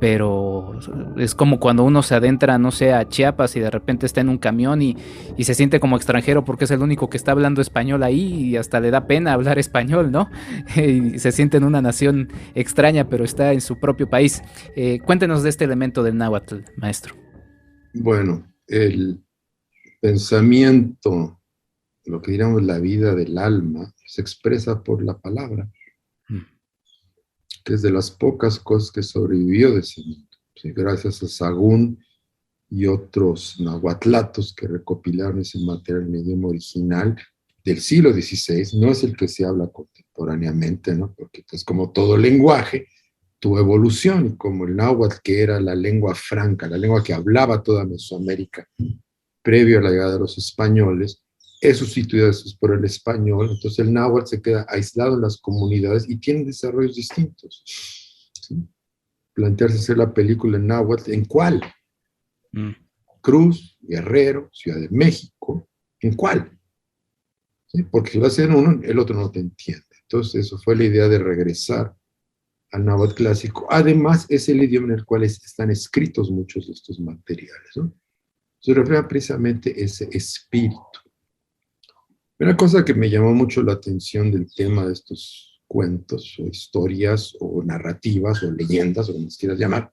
pero es como cuando uno se adentra, no sé, a Chiapas y de repente está en un camión y se siente como extranjero porque es el único que está hablando español ahí y hasta le da pena hablar español, ¿no? Y se siente en una nación extraña, pero está en su propio país. Cuéntenos de este elemento del náhuatl, maestro. Bueno, el pensamiento, lo que diríamos la vida del alma, se expresa por la palabra, que es de las pocas cosas que sobrevivió de ese mundo. Sí, gracias a Sagún y otros nahuatlatos que recopilaron ese material en el idioma original del siglo XVI, no es el que se habla contemporáneamente, ¿no? Porque pues como todo lenguaje, tuvo evolución, y como el náhuatl, que era la lengua franca, la lengua que hablaba toda Mesoamérica previo a la llegada de los españoles, es sustituido por el español. Entonces el náhuatl se queda aislado en las comunidades y tiene desarrollos distintos. ¿Sí? Plantearse hacer la película en náhuatl, ¿en cuál? Cruz, Guerrero, Ciudad de México, ¿en cuál? ¿Sí? Porque si lo hacen uno, el otro no te entiende. Entonces eso fue la idea de regresar al náhuatl clásico. Además es el idioma en el cual están escritos muchos de estos materiales, ¿no? Se refleja precisamente ese espíritu. Una cosa que me llamó mucho la atención del tema de estos cuentos, o historias, o narrativas, o leyendas, o como quieras llamar,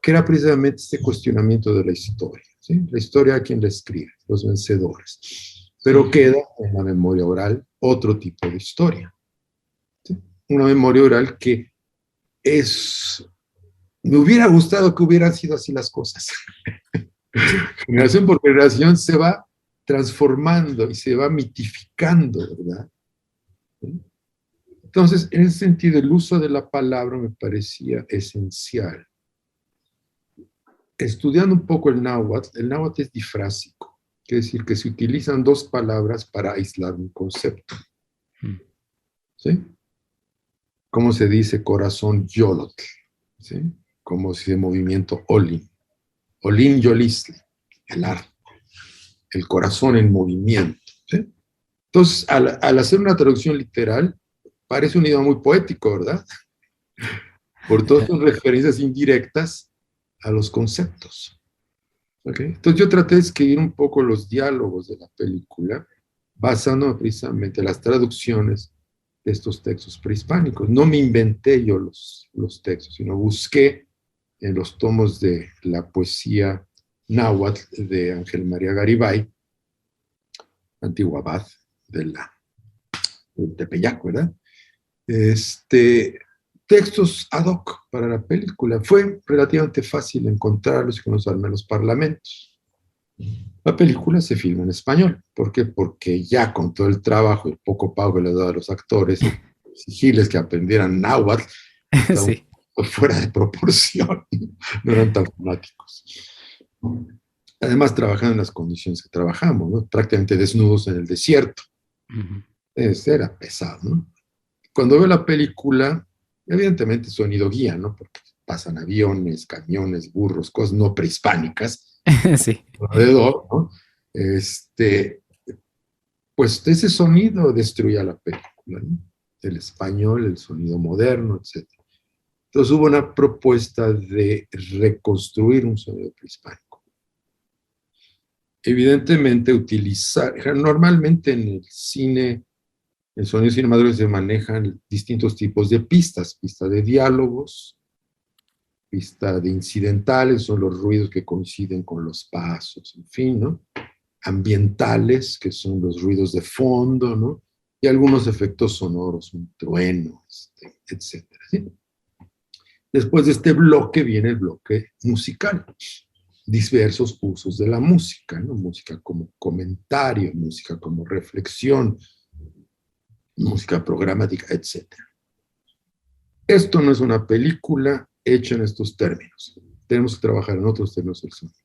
que era precisamente este cuestionamiento de la historia. ¿Sí? La historia, ¿a quién la escribe? Los vencedores. Pero queda en la memoria oral otro tipo de historia. ¿Sí? Una memoria oral que me hubiera gustado que hubieran sido así las cosas. Generación por generación se va transformando y se va mitificando, ¿verdad? Entonces, en ese sentido, el uso de la palabra me parecía esencial. Estudiando un poco el náhuatl es difrásico, quiere decir que se utilizan dos palabras para aislar un concepto. ¿Sí? ¿Cómo se dice corazón yolotl? ¿Sí? Como si de movimiento olin. Olin yolisli, el arte. El corazón en movimiento. ¿Sí? Entonces, al hacer una traducción literal, parece un idioma muy poético, ¿verdad? por todas sus referencias indirectas a los conceptos. ¿Okay? Entonces yo traté de escribir un poco los diálogos de la película, basándome precisamente en las traducciones de estos textos prehispánicos. No me inventé yo los textos, sino busqué en los tomos de la poesía náhuatl de Ángel María Garibay, antiguo abad de Tepeyac, ¿verdad? Textos ad hoc para la película. Fue relativamente fácil encontrarlos y conocerme en los parlamentos. La película se filma en español. ¿Por qué? Porque ya con todo el trabajo y el poco pago que les daba a los actores, exigirles que aprendieran náhuatl, Sí. fuera de proporción, no eran tan fanáticos. Además, trabajando en las condiciones que trabajamos, ¿no? Prácticamente desnudos en el desierto. Era pesado, ¿no? Cuando veo la película, evidentemente sonido guía, ¿no? Porque pasan aviones, camiones, burros, cosas no prehispánicas, Sí. alrededor, ¿no? Pues ese sonido destruía la película, ¿no? El español, el sonido moderno, etc. Entonces hubo una propuesta de reconstruir un sonido prehispánico. Evidentemente normalmente en el cine, el sonido cinematográfico se manejan distintos tipos de pistas, pista de diálogos, pista de incidentales, son los ruidos que coinciden con los pasos, en fin, ¿no? Ambientales, que son los ruidos de fondo, ¿no? Y algunos efectos sonoros, un trueno, etcétera, ¿sí? Después de este bloque viene el bloque musical, diversos usos de la música, ¿no? Música como comentario, música como reflexión, música programática, etc. Esto no es una película hecha en estos términos. Tenemos que trabajar en otros términos del sonido.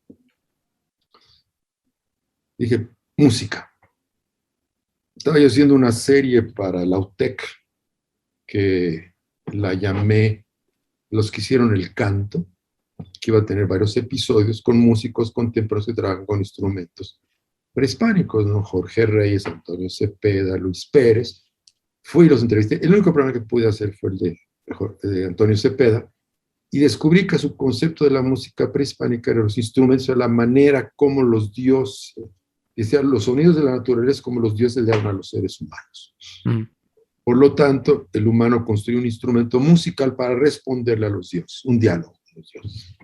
Dije, música. Estaba yo haciendo una serie para la UTEC que la llamé Los que hicieron el canto, que iba a tener varios episodios con músicos contemporáneos que trabajan con instrumentos prehispánicos, ¿no? Jorge Reyes, Antonio Cepeda, Luis Pérez. Fui y los entrevisté. El único programa que pude hacer fue el de Antonio Cepeda, y descubrí que su concepto de la música prehispánica eran los instrumentos, la manera como los dioses, decían, los sonidos de la naturaleza como los dioses le dan a los seres humanos. Por lo tanto, el humano construyó un instrumento musical para responderle a los dioses, un diálogo con los dioses.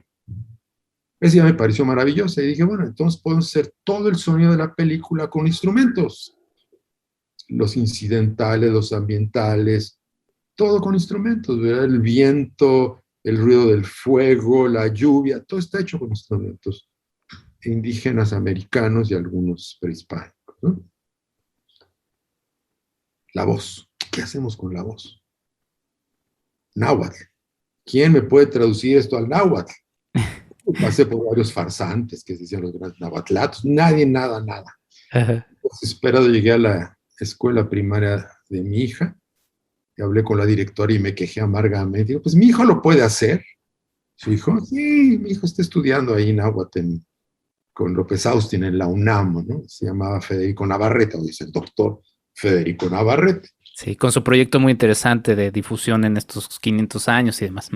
Esa idea me pareció maravillosa y dije, bueno, entonces podemos hacer todo el sonido de la película con instrumentos. Los incidentales, los ambientales, todo con instrumentos, ¿verdad? El viento, el ruido del fuego, la lluvia, todo está hecho con instrumentos indígenas, americanos y algunos prehispánicos, ¿no? La voz. ¿Qué hacemos con la voz? Náhuatl. ¿Quién me puede traducir esto al náhuatl? Pasé por varios farsantes que se decían los grandes nahuatlatos. Nadie, nada. Desesperado llegué a la escuela primaria de mi hija y hablé con la directora y me quejé amargamente. Digo, pues mi hijo lo puede hacer. Su hijo, sí, mi hijo está estudiando ahí en náhuatl con López Austin en la UNAM, ¿no? Se llamaba Federico Navarrete, o dice el doctor Federico Navarrete. Sí, con su proyecto muy interesante de difusión en estos 500 años y demás.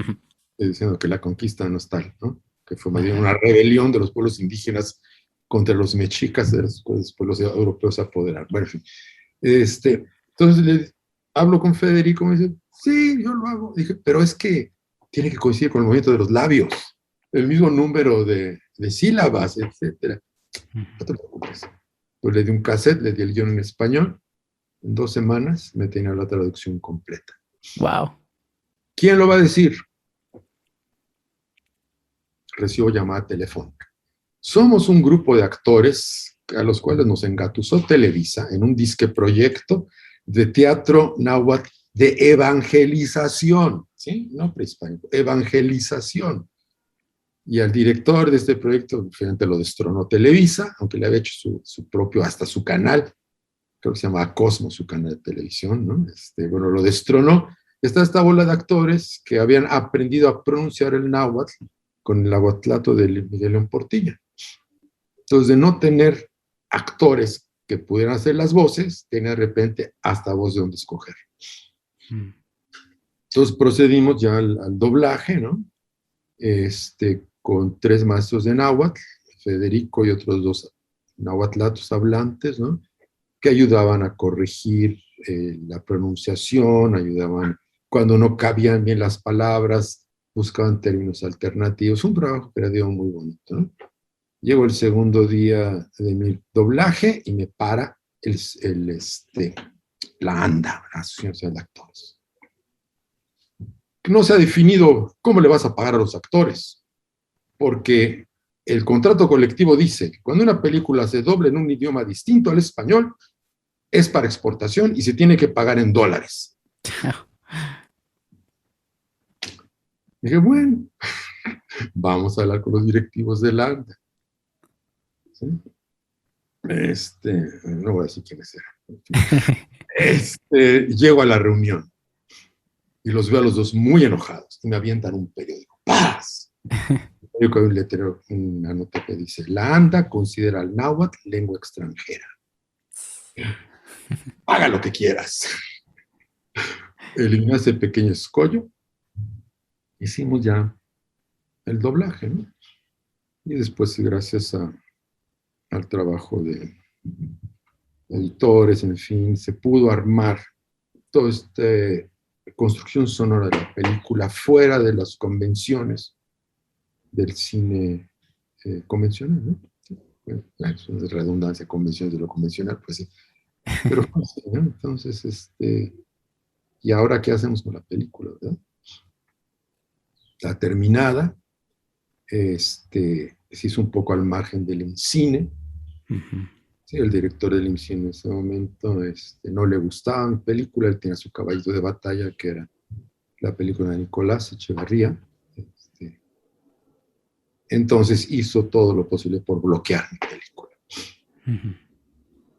Diciendo que la conquista no es tal, ¿no? Que fue más bien una rebelión de los pueblos indígenas contra los mexicas, de los pueblos europeos a apoderar. Bueno, en fin. Entonces hablo con Federico, me dice, sí, yo lo hago. Dije, pero es que tiene que coincidir con el movimiento de los labios, el mismo número de sílabas, etcétera. No te preocupes. Pues le di un cassette, le di el guión en español. En 2 semanas me tenía la traducción completa. Wow. ¿Quién lo va a decir? Recibo llamada telefónica. Somos un grupo de actores a los cuales nos engatusó Televisa en un disque proyecto de teatro náhuatl de evangelización, ¿sí? No prehispánico, evangelización. Y al director de este proyecto, finalmente lo destronó Televisa, aunque le había hecho su propio, hasta su canal, creo que se llamaba Cosmo, su canal de televisión, ¿no? Bueno, lo destronó. Está esta bola de actores que habían aprendido a pronunciar el náhuatl con el aguatlato de Miguel León Portilla. Entonces, de no tener actores que pudieran hacer las voces, tenía de repente hasta voz de dónde escoger. Entonces procedimos ya al doblaje, ¿no? Con 3 maestros de náhuatl, Federico y otros 2 nahuatlatos hablantes, ¿no? Que ayudaban a corregir la pronunciación, ayudaban cuando no cabían bien las palabras, buscaban términos alternativos. Un trabajo creativo muy bonito, ¿no? Llego el segundo día de mi doblaje y me para la ANDA, la Asociación de Actores. No se ha definido cómo le vas a pagar a los actores, porque el contrato colectivo dice que cuando una película se dobla en un idioma distinto al español, es para exportación y se tiene que pagar en dólares. Dije, bueno, vamos a hablar con los directivos de la ANDA. ¿Sí? No voy a decir quiénes eran. Llego a la reunión y los veo a los dos muy enojados y me avientan un periódico. ¡Paz! Yo con un letrero, una nota que dice: la ANDA considera al náhuatl lengua extranjera. Haga lo que quieras. Eliminé ese pequeño escollo. Hicimos ya el doblaje, ¿no? Y después, gracias al trabajo de editores, en fin, se pudo armar toda esta construcción sonora de la película fuera de las convenciones del cine convencional, ¿no? Bueno, es una redundancia, convenciones de lo convencional, pues sí. Pero fue así, ¿no? Entonces, ¿y ahora qué hacemos con la película, verdad? La terminada, se hizo un poco al margen del IMCINE. Uh-huh. Sí, el director del IMCINE en ese momento no le gustaba mi película, él tenía su caballito de batalla, que era la película de Nicolás Echevarría. Entonces hizo todo lo posible por bloquear mi película. Uh-huh.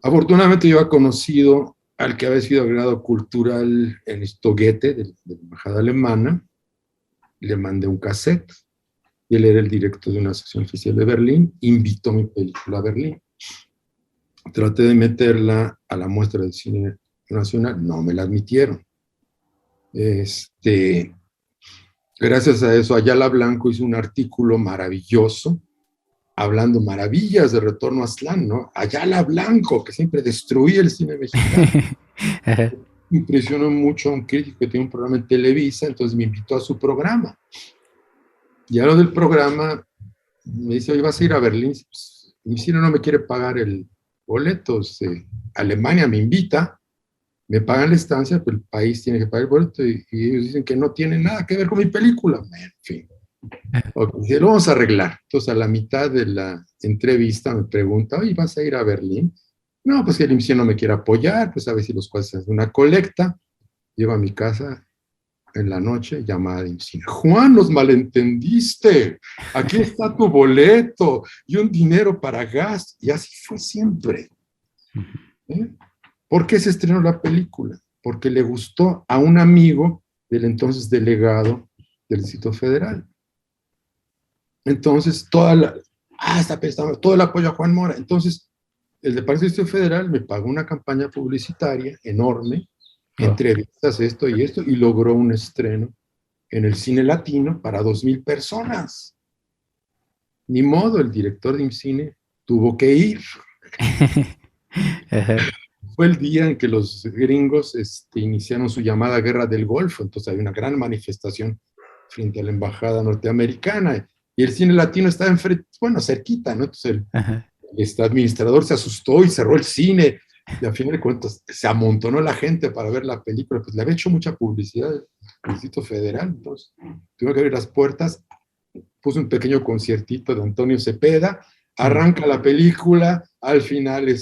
Afortunadamente yo había conocido al que había sido agregado cultural en Stoguete, de la embajada alemana. Le mandé un cassette, y él era el director de una sección oficial de Berlín, invitó mi película a Berlín. Traté de meterla a la muestra del cine nacional, no me la admitieron. Gracias a eso, Ayala Blanco hizo un artículo maravilloso, hablando maravillas de Retorno a Aztlán, ¿no? Ayala Blanco, que siempre destruía el cine mexicano. Impresionó mucho a un crítico que tenía un programa en Televisa, entonces me invitó a su programa. Y a lo del programa me dice: oye, ¿vas a ir a Berlín? Pues, mi cine no me quiere pagar el boleto. Alemania me invita, me pagan la estancia, pero el país tiene que pagar el boleto, y ellos dicen que no tiene nada que ver con mi película. En fin. Okay, lo vamos a arreglar. Entonces, a la mitad de la entrevista me pregunta: oye, ¿vas a ir a Berlín? No, pues que el IMCINE no me quiere apoyar, pues a ver si los cuales hacen una colecta. Llego a mi casa en la noche, llamada de IMCINE: Juan, los malentendiste, aquí está tu boleto y un dinero para gas. Y así fue siempre. ¿Por qué se estrenó la película? Porque le gustó a un amigo del entonces delegado del Distrito Federal. Entonces, todo el apoyo a Juan Mora. Entonces, el Departamento Federal me pagó una campaña publicitaria enorme, entrevistas, esto, y logró un estreno en el cine latino para 2,000 personas. Ni modo, el director de IMCINE tuvo que ir. Fue el día en que los gringos iniciaron su llamada Guerra del Golfo, entonces hay una gran manifestación frente a la embajada norteamericana, y el cine latino estaba cerquita, ¿no? Entonces el administrador se asustó y cerró el cine, y al final de cuentas se amontonó la gente para ver la película. Pues le había hecho mucha publicidad el Distrito Federal, entonces tuve que abrir las puertas, puse un pequeño conciertito de Antonio Cepeda, arranca la película, al final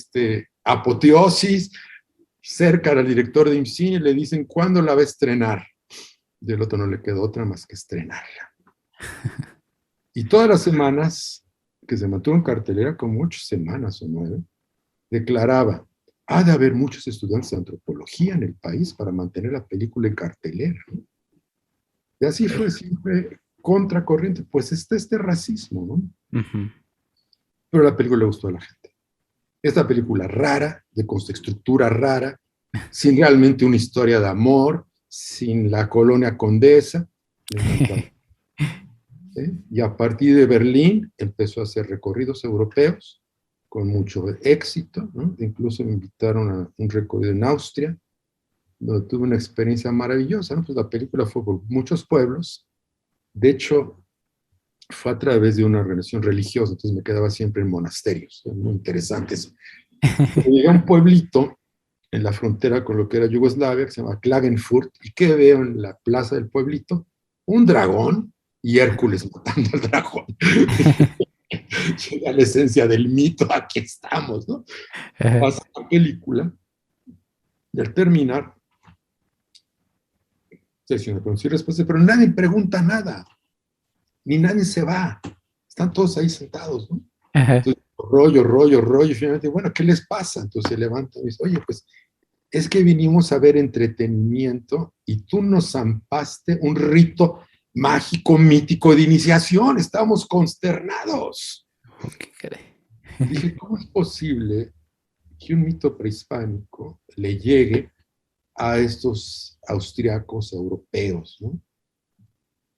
apoteosis, cerca al director de IMCINE, le dicen: ¿cuándo la va a estrenar? Y el otro no le quedó otra más que estrenarla. Y todas las semanas que se mantuvo en cartelera, como 8 semanas o 9, declaraba: ha de haber muchos estudiantes de antropología en el país para mantener la película en cartelera, ¿no? Y así fue siempre contracorriente. Pues está este racismo, ¿no? Uh-huh. Pero la película le gustó a la gente. Esta película rara, de estructura rara, sin realmente una historia de amor, sin la colonia Condesa. Y a partir de Berlín empezó a hacer recorridos europeos con mucho éxito, ¿no? Incluso me invitaron a un recorrido en Austria, donde tuve una experiencia maravillosa, ¿no? Pues la película fue por muchos pueblos. De hecho, fue a través de una relación religiosa, entonces me quedaba siempre en monasterios, muy interesantes. Llegué a un pueblito en la frontera con lo que era Yugoslavia, que se llama Klagenfurt, y ¿qué veo en la plaza del pueblito? Un dragón y Hércules matando al dragón. Llega la esencia del mito, aquí estamos, ¿no? Pasa la película, y al terminar, sesión de preguntas y respuestas, pero nadie pregunta nada, ni nadie se va, están todos ahí sentados, ¿no? Entonces, rollo, y finalmente, bueno, ¿qué les pasa? Entonces se levanta y dice, oye, pues, es que vinimos a ver entretenimiento y tú nos zampaste un rito mágico, mítico de iniciación, estábamos consternados. Dije, ¿cómo es posible que un mito prehispánico le llegue a estos austriacos europeos, ¿no?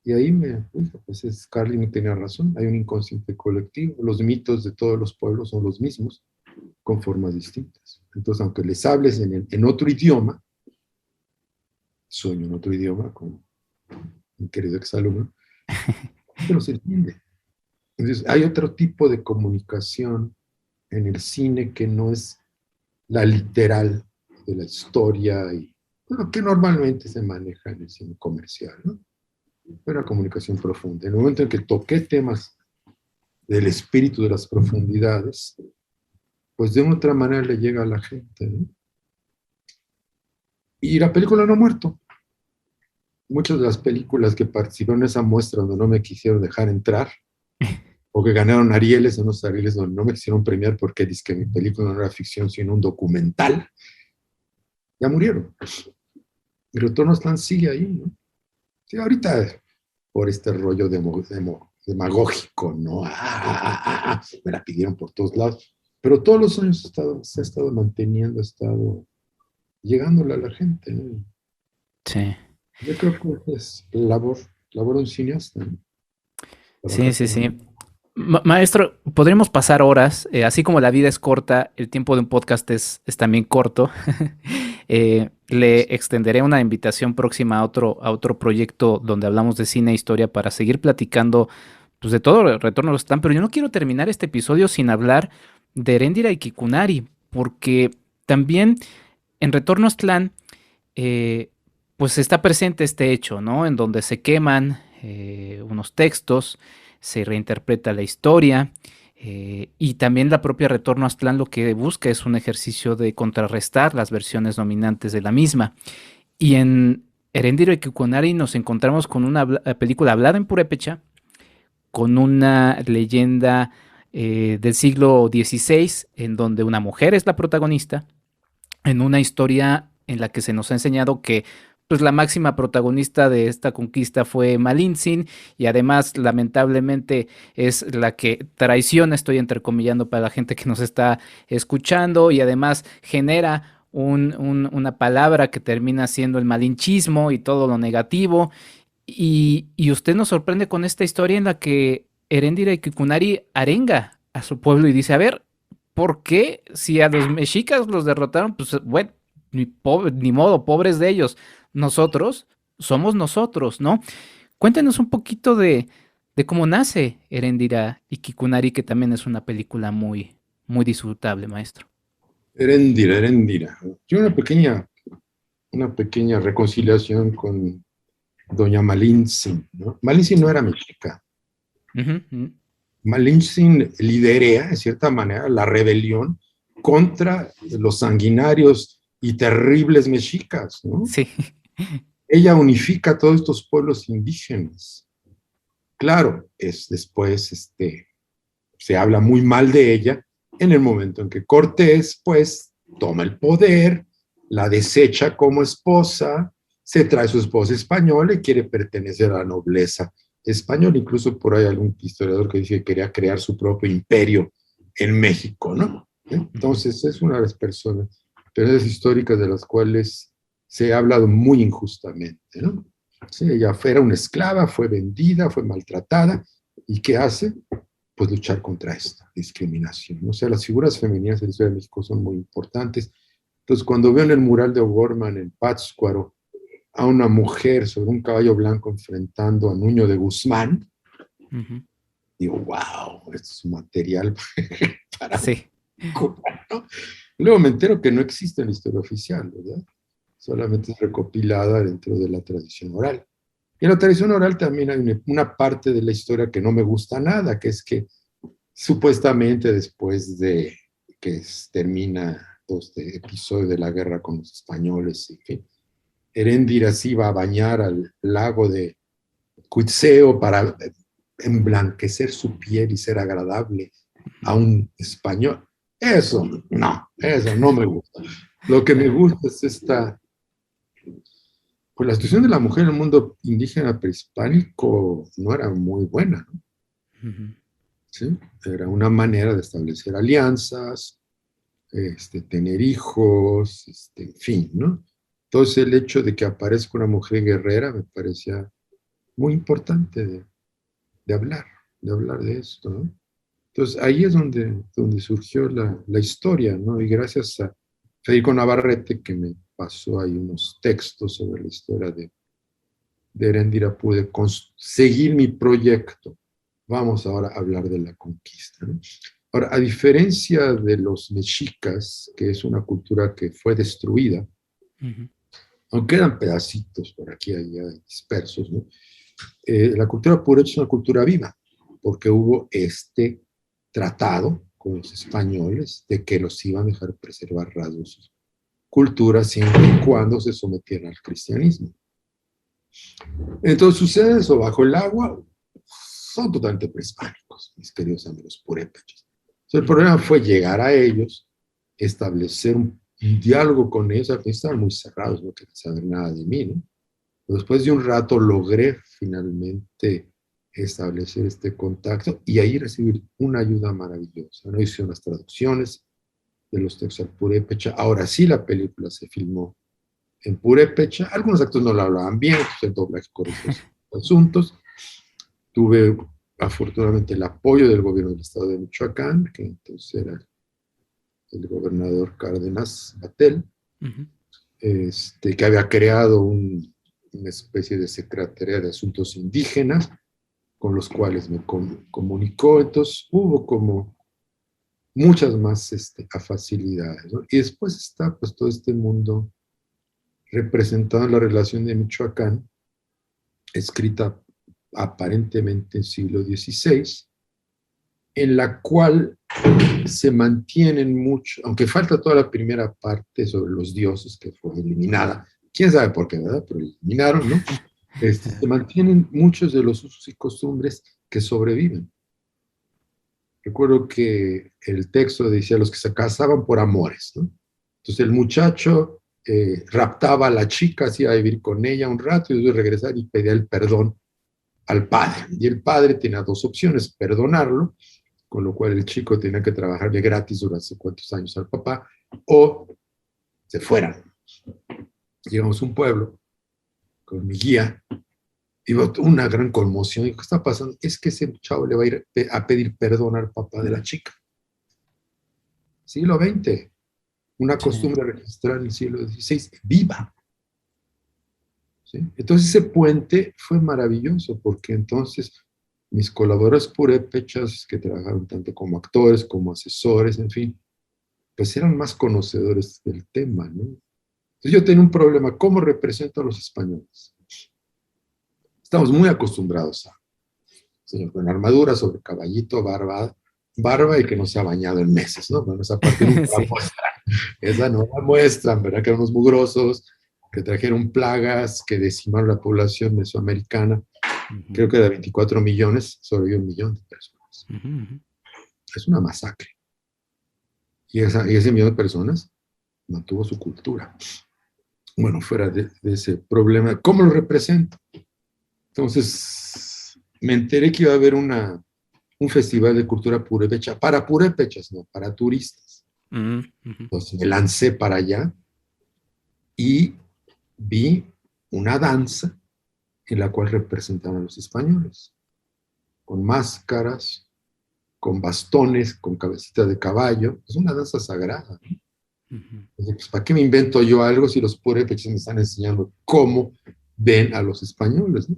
Y ahí me dije, pues Carlin tenía razón, hay un inconsciente colectivo, los mitos de todos los pueblos son los mismos, con formas distintas. Entonces, aunque les hables en otro idioma, sueño en otro idioma, con mi querido exalumno, pero se entiende. Entonces, hay otro tipo de comunicación en el cine que no es la literal de la historia, y bueno, que normalmente se maneja en el cine comercial, ¿no? Una comunicación profunda. En el momento en que toqué temas del espíritu de las profundidades, pues de una otra manera le llega a la gente, ¿no? Y la película no ha muerto. Muchas de las películas que participaron en esa muestra donde no me quisieron dejar entrar, o que ganaron Arieles, unos Arieles donde no me quisieron premiar porque dice que mi película no era ficción, sino un documental, ya murieron. El Retorno a Aztlán sigue ahí, ¿no? Sí, ahorita por este rollo demagógico, ¿no? Me la pidieron por todos lados. Pero todos los años se ha estado manteniendo, ha estado llegándole a la gente, ¿no? Sí. Yo creo que es labor de un cineasta, ¿no? Sí. Maestro, podríamos pasar horas, así como la vida es corta, el tiempo de un podcast es también corto. Le extenderé una invitación próxima a otro proyecto donde hablamos de cine e historia para seguir platicando, pues, de todo el Retorno a Aztlán, pero yo no quiero terminar este episodio sin hablar de Heréndira y Quikunari, porque también en Retorno a Aztlán, pues está presente este hecho, ¿no? En donde se queman unos textos, se reinterpreta la historia, y también la propia Retorno a Aztlán lo que busca es un ejercicio de contrarrestar las versiones dominantes de la misma. Y en Heréndira y Quikunari nos encontramos con una película hablada en purépecha, con una leyenda del siglo XVI, en donde una mujer es la protagonista, en una historia en la que se nos ha enseñado que, pues, la máxima protagonista de esta conquista fue Malintzin, y además lamentablemente es la que traiciona, estoy entrecomillando para la gente que nos está escuchando, y además genera una palabra que termina siendo el malinchismo y todo lo negativo, y usted nos sorprende con esta historia en la que Heréndira y Quikunari arenga a su pueblo y dice, a ver, ¿por qué si a los mexicas los derrotaron? Pues bueno, ni modo, pobres de ellos. Nosotros somos nosotros, ¿no? Cuéntenos un poquito de cómo nace Heréndira y Quikunari, que también es una película muy, muy disfrutable, maestro. Heréndira. Yo una pequeña reconciliación con doña Malintzin, ¿no? Malintzin no era mexica. Malintzin liderea, de cierta manera, la rebelión contra los sanguinarios y terribles mexicas, ¿no? Sí. Ella unifica a todos estos pueblos indígenas. Claro, después se habla muy mal de ella en el momento en que Cortés, pues, toma el poder, la desecha como esposa, se trae su esposa española y quiere pertenecer a la nobleza española. Incluso por ahí algún historiador que dice que quería crear su propio imperio en México, ¿no? Entonces es una de las personas históricas de las cuales se ha hablado muy injustamente, ¿no? Sí, ella era una esclava, fue vendida, fue maltratada, ¿y qué hace? Pues luchar contra esta discriminación. O sea, las figuras femeninas en la historia de México son muy importantes. Entonces, cuando veo en el mural de O'Gorman en Pátzcuaro a una mujer sobre un caballo blanco enfrentando a Nuño de Guzmán, digo, wow, esto es un material para... Sí. ¿no? Luego me entero que no existe en la historia oficial, ¿verdad? Solamente es recopilada dentro de la tradición oral. Y en la tradición oral también hay una parte de la historia que no me gusta nada, que es que supuestamente después de que termina todo este episodio de la guerra con los españoles, y que Heréndira se iba a bañar al lago de Cuitzeo para emblanquecer su piel y ser agradable a un español. Eso no me gusta. Lo que me gusta es pues la situación de la mujer en el mundo indígena prehispánico no era muy buena, ¿no? ¿Sí? Era una manera de establecer alianzas, tener hijos, en fin, ¿no? Entonces el hecho de que aparezca una mujer guerrera me parecía muy importante de hablar de esto, ¿no? Entonces ahí es donde surgió la historia, ¿no? Y gracias a Federico Navarrete, que me pasó ahí unos textos sobre la historia de Heréndira, pude seguir mi proyecto. Vamos ahora a hablar de la conquista, ¿no? Ahora, a diferencia de los mexicas, que es una cultura que fue destruida, aunque eran pedacitos por aquí y allá dispersos, ¿no? La cultura purépecha es una cultura viva, porque hubo este tratado con los españoles de que los iban a dejar preservar rasgos de su cultura siempre y cuando se sometieran al cristianismo. Entonces sucede eso, bajo el agua son totalmente prehispánicos, mis queridos amigos purépechas. Entonces, el problema fue llegar a ellos, establecer un diálogo con ellos, al principio estaban muy cerrados, no querían saber nada de mí, ¿no? Después de un rato logré finalmente establecer este contacto y ahí recibir una ayuda maravillosa, ¿no? Hice unas traducciones de los textos al purépecha. Ahora sí la película se filmó en purépecha. Algunos actores no lo hablaban bien, entonces el doblaje corrigió esos asuntos. Tuve afortunadamente el apoyo del gobierno del estado de Michoacán, que entonces era el gobernador Cárdenas Batel, que había creado una especie de Secretaría de Asuntos Indígenas, con los cuales me comunicó. Entonces hubo como muchas más facilidades, ¿no? Y después está pues todo este mundo representado en la relación de Michoacán, escrita aparentemente en siglo XVI, en la cual se mantienen mucho, aunque falta toda la primera parte sobre los dioses, que fue eliminada, quién sabe por qué, ¿verdad? Pero eliminaron, ¿no? Se mantienen muchos de los usos y costumbres que sobreviven. Recuerdo que el texto decía los que se casaban por amores, ¿no? Entonces el muchacho raptaba a la chica, se iba a vivir con ella un rato y después regresar y pedía el perdón al padre. Y el padre tenía dos opciones: perdonarlo, con lo cual el chico tenía que trabajarle gratis durante cuantos años al papá, o se fueran. Llegamos a un pueblo con mi guía, y una gran conmoción. ¿Qué está pasando? Es que ese chavo le va a ir a pedir perdón al papá de la chica. Siglo XX, una costumbre registrada en el siglo XVI, viva. ¿Sí? Entonces ese puente fue maravilloso, porque entonces mis colaboradores purépechas, que trabajaron tanto como actores, como asesores, en fin, pues eran más conocedores del tema, ¿no? Entonces yo tenía un problema: ¿cómo represento a los españoles? Estamos muy acostumbrados a señor con armadura, sobre caballito, barba y que no se ha bañado en meses, ¿no? Bueno, esa parte nunca la muestran. Esa no la muestran, ¿verdad? Que eran unos mugrosos, que trajeron plagas, que decimaron la población mesoamericana. Creo que de 24 millones, sobrevivió 1 millón de personas. Es una masacre. Y ese millón de personas mantuvo su cultura. Bueno, fuera de ese problema, ¿cómo lo represento? Entonces, me enteré que iba a haber un festival de cultura purépecha, para purépechas, no para turistas. Entonces, me lancé para allá y vi una danza en la cual representaban a los españoles, con máscaras, con bastones, con cabecitas de caballo. Es una danza sagrada, ¿no? Pues, ¿para qué me invento yo algo si los purépechas me están enseñando cómo ven a los españoles, ¿no?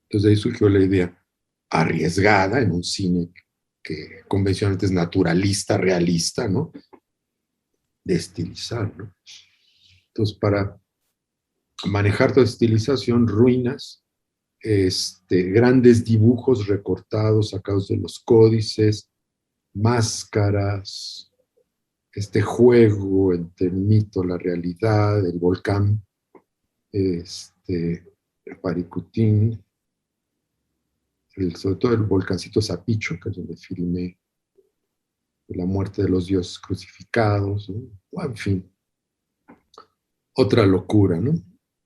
Entonces de ahí surgió la idea arriesgada en un cine que convencionalmente es naturalista, realista, ¿no? De estilizar, ¿no? Entonces, para manejar toda estilización, ruinas, grandes dibujos recortados, sacados de los códices, máscaras, este juego entre el mito, la realidad, el volcán, el Paricutín, sobre todo el volcancito Zapicho, que es donde filmé la muerte de los dioses crucificados, ¿no? Bueno, en fin, otra locura, ¿no?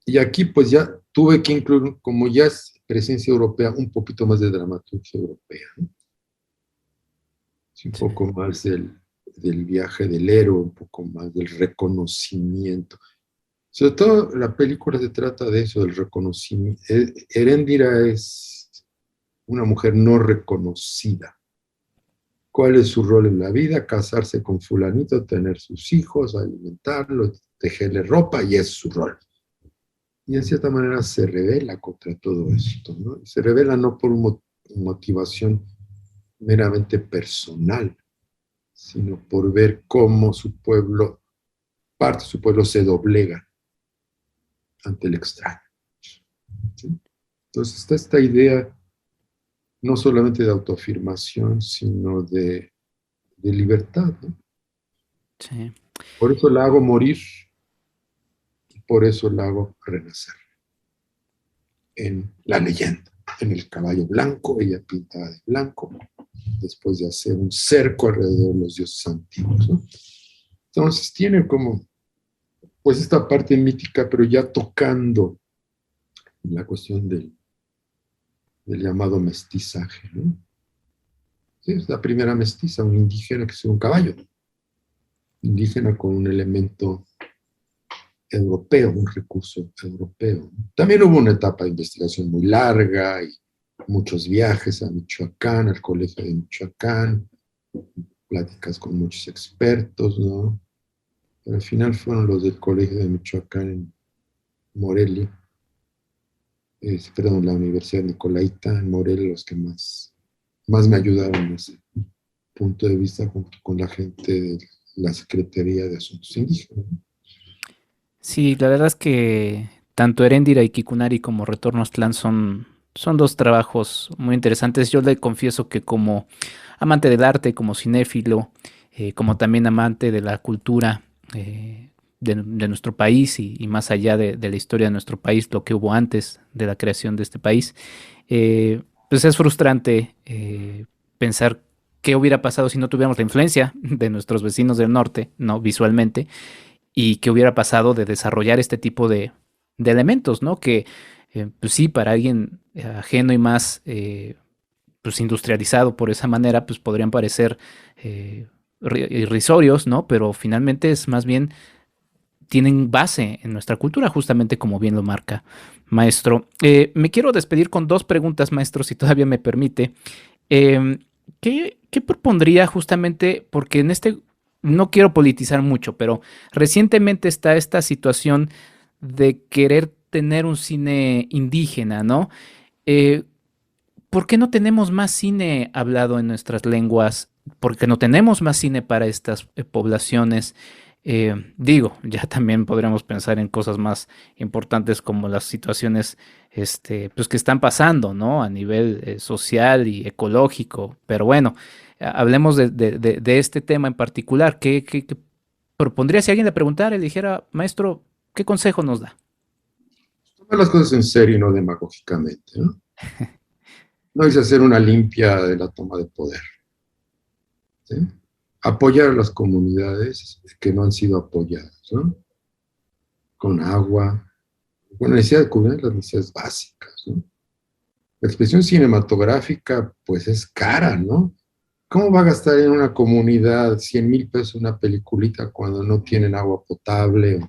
Y aquí pues ya tuve que incluir, como ya es presencia europea, un poquito más de dramaturgia europea, ¿no? Un poco más del viaje del héroe, un poco más del reconocimiento. Sobre todo la película se trata de eso, del reconocimiento. Heréndira es una mujer no reconocida. ¿Cuál es su rol en la vida? Casarse con fulanito, tener sus hijos, alimentarlos, tejerle ropa, y es su rol. Y en cierta manera se revela contra todo esto, ¿no? Se revela no por una motivación meramente personal, sino por ver cómo su pueblo, parte de su pueblo se doblega ante el extraño. ¿Sí? Entonces está esta idea no solamente de autoafirmación, sino de libertad, ¿no? Sí. Por eso la hago morir y por eso la hago renacer. En la leyenda, en el caballo blanco, ella pintada de blanco, después de hacer un cerco alrededor de los dioses antiguos, ¿no? Entonces tiene como, pues esta parte mítica, pero ya tocando la cuestión del llamado mestizaje, ¿no? Sí, es la primera mestiza, un indígena que es un caballo, indígena con un elemento europeo, un recurso europeo. También hubo una etapa de investigación muy larga y muchos viajes a Michoacán, al colegio de Michoacán, pláticas con muchos expertos, ¿no? Pero al final fueron los del colegio de Michoacán en Morelia, la Universidad Nicolaita en Morelia, los que más me ayudaron en ese punto de vista, junto con la gente de la Secretaría de Asuntos Indígenas, ¿no? Sí, la verdad es que tanto Heréndira y Kikunari como Retorno a Aztlán son dos trabajos muy interesantes. Yo le confieso que como amante del arte, como cinéfilo, como también amante de la cultura de nuestro país y más allá de la historia de nuestro país, lo que hubo antes de la creación de este país, pues es frustrante pensar qué hubiera pasado si no tuviéramos la influencia de nuestros vecinos del norte, ¿no? Visualmente, y qué hubiera pasado de desarrollar este tipo de elementos, ¿no? Que, pues sí, para alguien ajeno y más pues industrializado por esa manera, pues podrían parecer irrisorios, ¿no? Pero finalmente es más bien, tienen base en nuestra cultura, justamente como bien lo marca, maestro. Me quiero despedir con dos preguntas, maestro, si todavía me permite. Eh, ¿Qué propondría justamente? Porque en no quiero politizar mucho, pero recientemente está esta situación de querer tener un cine indígena, ¿no? Eh, ¿Por qué no tenemos más cine hablado en nuestras lenguas? ¿Por qué no tenemos más cine para estas poblaciones? Digo, ya también podríamos pensar en cosas más importantes como las situaciones pues que están pasando, ¿no? A nivel social y ecológico. Pero bueno, hablemos de este tema en particular. ¿Qué propondría si alguien le preguntara y le dijera, maestro, qué consejo nos da? Tomar las cosas en serio y no demagógicamente, ¿no? No es hacer una limpia de la toma de poder, ¿sí? Apoyar a las comunidades que no han sido apoyadas, ¿no? Con agua, con la necesidad de cubrir las necesidades básicas, ¿no? La expresión cinematográfica, pues es cara, ¿no? ¿Cómo va a gastar en una comunidad 100,000 pesos una peliculita cuando no tienen agua potable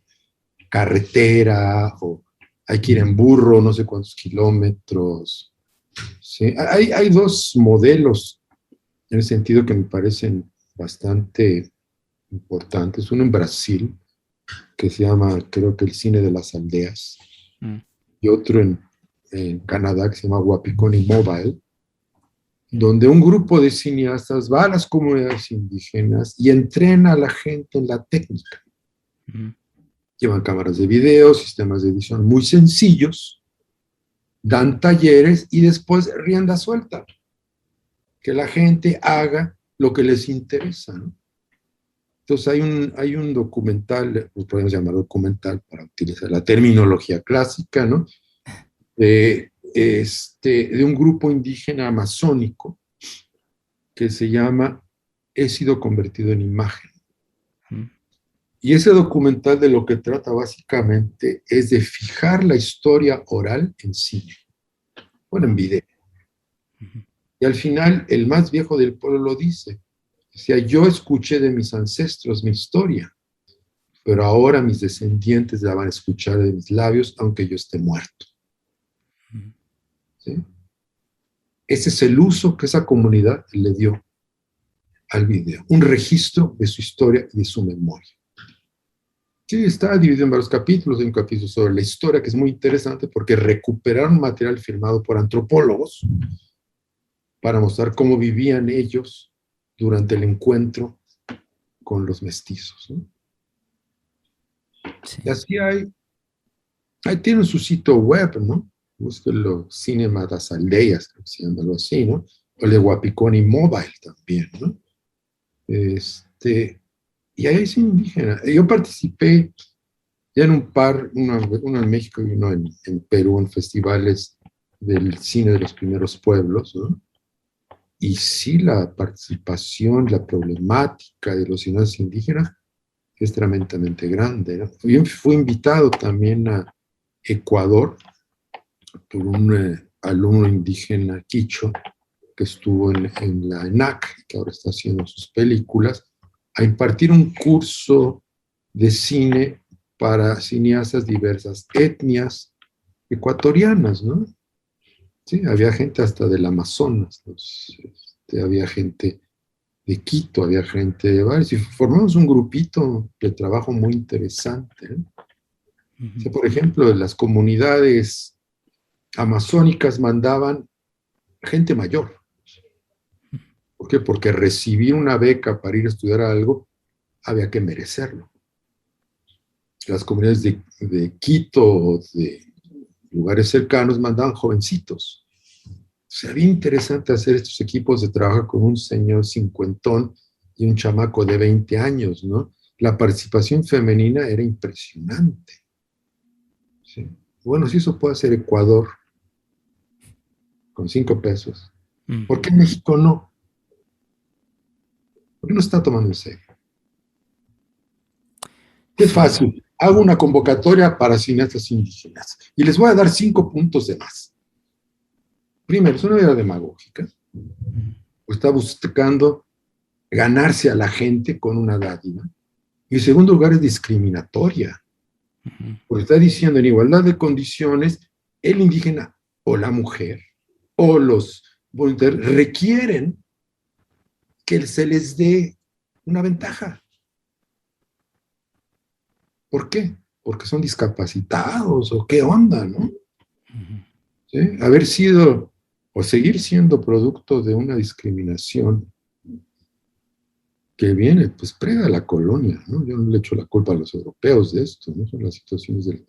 carretera, o hay que ir en burro no sé cuántos kilómetros. ¿Sí? Hay dos modelos en el sentido que me parecen bastante importantes. Uno en Brasil, que se llama, creo que el cine de las aldeas, y otro en Canadá, que se llama Wapikoni Mobile, donde un grupo de cineastas va a las comunidades indígenas y entrena a la gente en la técnica. Llevan cámaras de video, sistemas de edición muy sencillos, dan talleres y después rienda suelta. Que la gente haga lo que les interesa, ¿no? Entonces hay un documental, lo podemos llamar documental para utilizar la terminología clásica, ¿no? De un grupo indígena amazónico que se llama He sido convertido en imagen. Y ese documental de lo que trata básicamente es de fijar la historia oral en cine, bueno, en video. Y al final, el más viejo del pueblo lo dice. Decía, yo escuché de mis ancestros mi historia, pero ahora mis descendientes la van a escuchar de mis labios, aunque yo esté muerto. ¿Sí? Ese es el uso que esa comunidad le dio al video, un registro de su historia y de su memoria. Sí, está dividido en varios capítulos. Hay un capítulo sobre la historia que es muy interesante porque recuperaron material firmado por antropólogos para mostrar cómo vivían ellos durante el encuentro con los mestizos, ¿no? Sí. Y así ahí tienen su sitio web, ¿no? Búsquenlo, Cinema das Aldeias, creo que se llama algo así, ¿no? O el de Wapikoni Mobile también, ¿no? Y ahí es indígena. Yo participé ya en un par, uno en México y uno en Perú, en festivales del cine de los primeros pueblos, ¿no? Y sí, la participación, la problemática de los cineastas indígenas es tremendamente grande, ¿no? Yo fui invitado también a Ecuador por un alumno indígena quicho que estuvo en la ENAC, que ahora está haciendo sus películas, a impartir un curso de cine para cineastas diversas etnias ecuatorianas, ¿no? Sí, había gente hasta del Amazonas, había gente de Quito, había gente de varios, y formamos un grupito de trabajo muy interesante, ¿eh? O sea, por ejemplo, las comunidades amazónicas mandaban gente mayor. ¿Por qué? Porque recibir una beca para ir a estudiar algo había que merecerlo. Las comunidades de Quito o de lugares cercanos mandaban jovencitos. Sería interesante hacer estos equipos de trabajo con un señor cincuentón y un chamaco de 20 años, ¿no? La participación femenina era impresionante. ¿Sí? Bueno, si eso puede hacer Ecuador con 5 pesos, ¿por qué México no? ¿Por qué no está tomando en serio? Qué fácil. Hago una convocatoria para cineastas indígenas y les voy a dar 5 puntos de más. Primero, es una idea demagógica. O está buscando ganarse a la gente con una dádiva. Y en segundo lugar, es discriminatoria. Porque está diciendo en igualdad de condiciones, el indígena o la mujer o los voluntarios requieren que se les dé una ventaja. ¿Por qué? Porque son discapacitados o qué onda, ¿no? ¿Sí? Haber sido o seguir siendo producto de una discriminación que viene, pues, previa a la colonia, ¿no? Yo no le echo la culpa a los europeos de esto, ¿no? Son las situaciones de la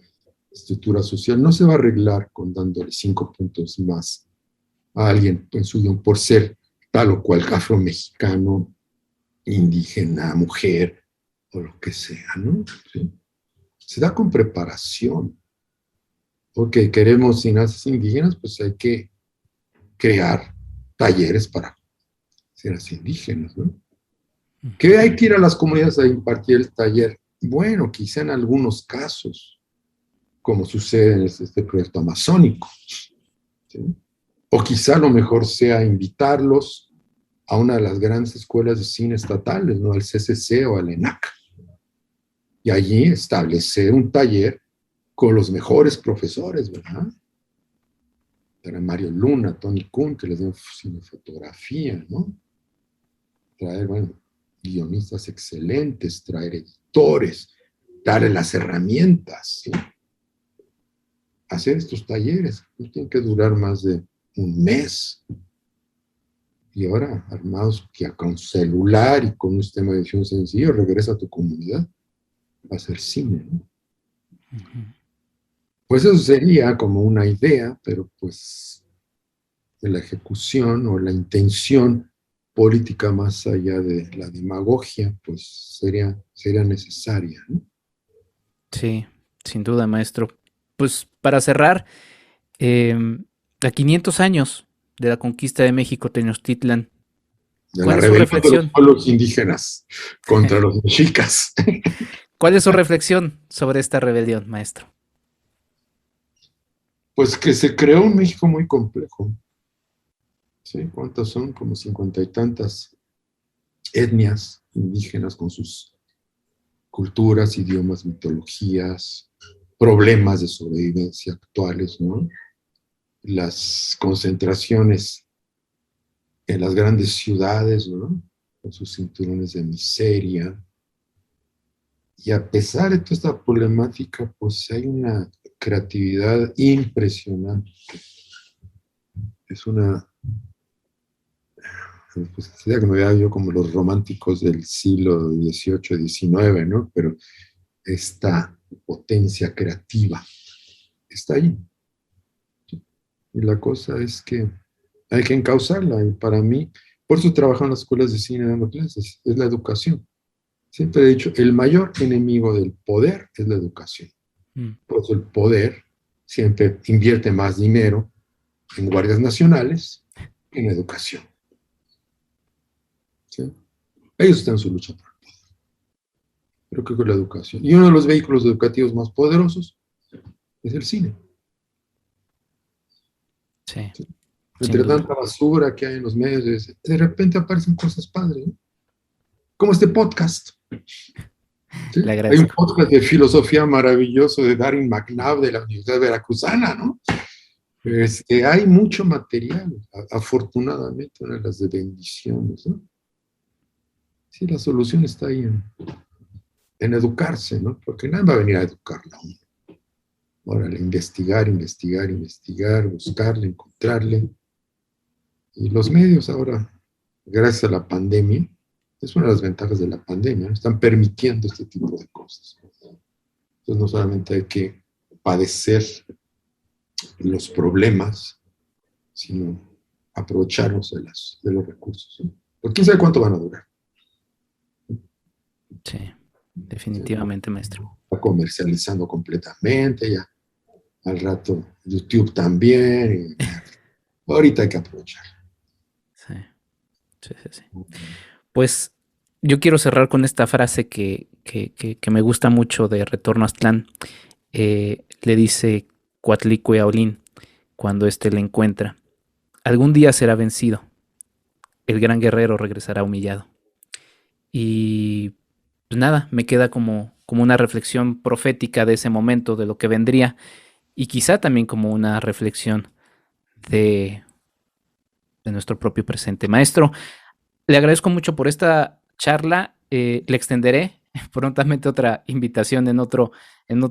estructura social. No se va a arreglar con dándole 5 puntos más a alguien en su guión por ser tal o cual afro-mexicano, indígena, mujer, o lo que sea, ¿no? ¿Sí? Se da con preparación. Porque queremos cineastas indígenas, pues hay que crear talleres para cineastas indígenas, ¿no? ¿Que hay que ir a las comunidades a impartir el taller? Bueno, quizá en algunos casos, como sucede en este proyecto amazónico, ¿sí? O quizá lo mejor sea invitarlos a una de las grandes escuelas de cine estatales, ¿no? Al CCC o al ENAC. y allí establecer un taller con los mejores profesores, ¿verdad? Era Mario Luna, Tony Kuhn, que les dio cinefotografía, ¿no? Traer, bueno, guionistas excelentes, traer editores, darle las herramientas, ¿sí? Hacer estos talleres, no tienen que durar más de un mes. Y ahora, armados que con celular y con un sistema de edición sencillo, regresa a tu comunidad a hacer cine, ¿no? Pues eso sería como una idea, pero pues de la ejecución o la intención política más allá de la demagogia, pues sería necesaria, ¿no? Sí, sin duda, maestro. Pues para cerrar, a 500 años de la conquista de México, Tenochtitlan, De la ¿cuál es su rebelión de los reflexión? pueblos indígenas contra los mexicas. ¿Cuál es su reflexión sobre esta rebelión, maestro? Pues que se creó un México muy complejo. ¿Sí? ¿Cuántas son? Como 50 y tantas etnias indígenas con sus culturas, idiomas, mitologías, problemas de sobrevivencia actuales, ¿no? Las concentraciones en las grandes ciudades, ¿no? Con sus cinturones de miseria. Y a pesar de toda esta problemática, pues hay una creatividad impresionante. Es una, pues sería que me vea yo como los románticos del siglo XVIII, XIX, ¿no? Pero esta potencia creativa está ahí. Y la cosa es que hay que encauzarla. Y para mí, por eso trabajo en las escuelas de cine dando clases, es la educación. Siempre he dicho, el mayor enemigo del poder es la educación. Por eso el poder siempre invierte más dinero en guardias nacionales que en educación. ¿Sí? Ellos están en su lucha por el poder. Pero creo que la educación. Y uno de los vehículos educativos más poderosos es el cine. Sí. ¿Sí? Entre tanta basura que hay en los medios, de repente aparecen cosas padres, ¿no? Como este podcast. ¿Sí? Hay un podcast de filosofía maravilloso de Darin McNabb de la Universidad Veracruzana, ¿no? Hay mucho material, afortunadamente, una de las de bendiciones, ¿no? Sí, la solución está ahí en educarse, ¿no? Porque nadie va a venir a educarla a uno. Órale, investigar, buscarle, encontrarle. Y los medios ahora, gracias a la pandemia, es una de las ventajas de la pandemia, ¿no? Están permitiendo este tipo de cosas. Entonces no solamente hay que padecer los problemas, sino aprovecharnos de los recursos, ¿no? Porque quién sabe cuánto van a durar. Sí, definitivamente, sí, maestro. Está comercializando completamente, ya al rato YouTube también. Ahorita hay que aprovechar. Sí. Pues yo quiero cerrar con esta frase que me gusta mucho de Retorno a Aztlán. Le dice Coatlicue a Olin cuando éste le encuentra: algún día será vencido, el gran guerrero regresará humillado. Y pues nada, me queda como una reflexión profética de ese momento, de lo que vendría, y quizá también como una reflexión de nuestro propio presente. Maestro, le agradezco mucho por esta charla. Le extenderé prontamente otra invitación en otro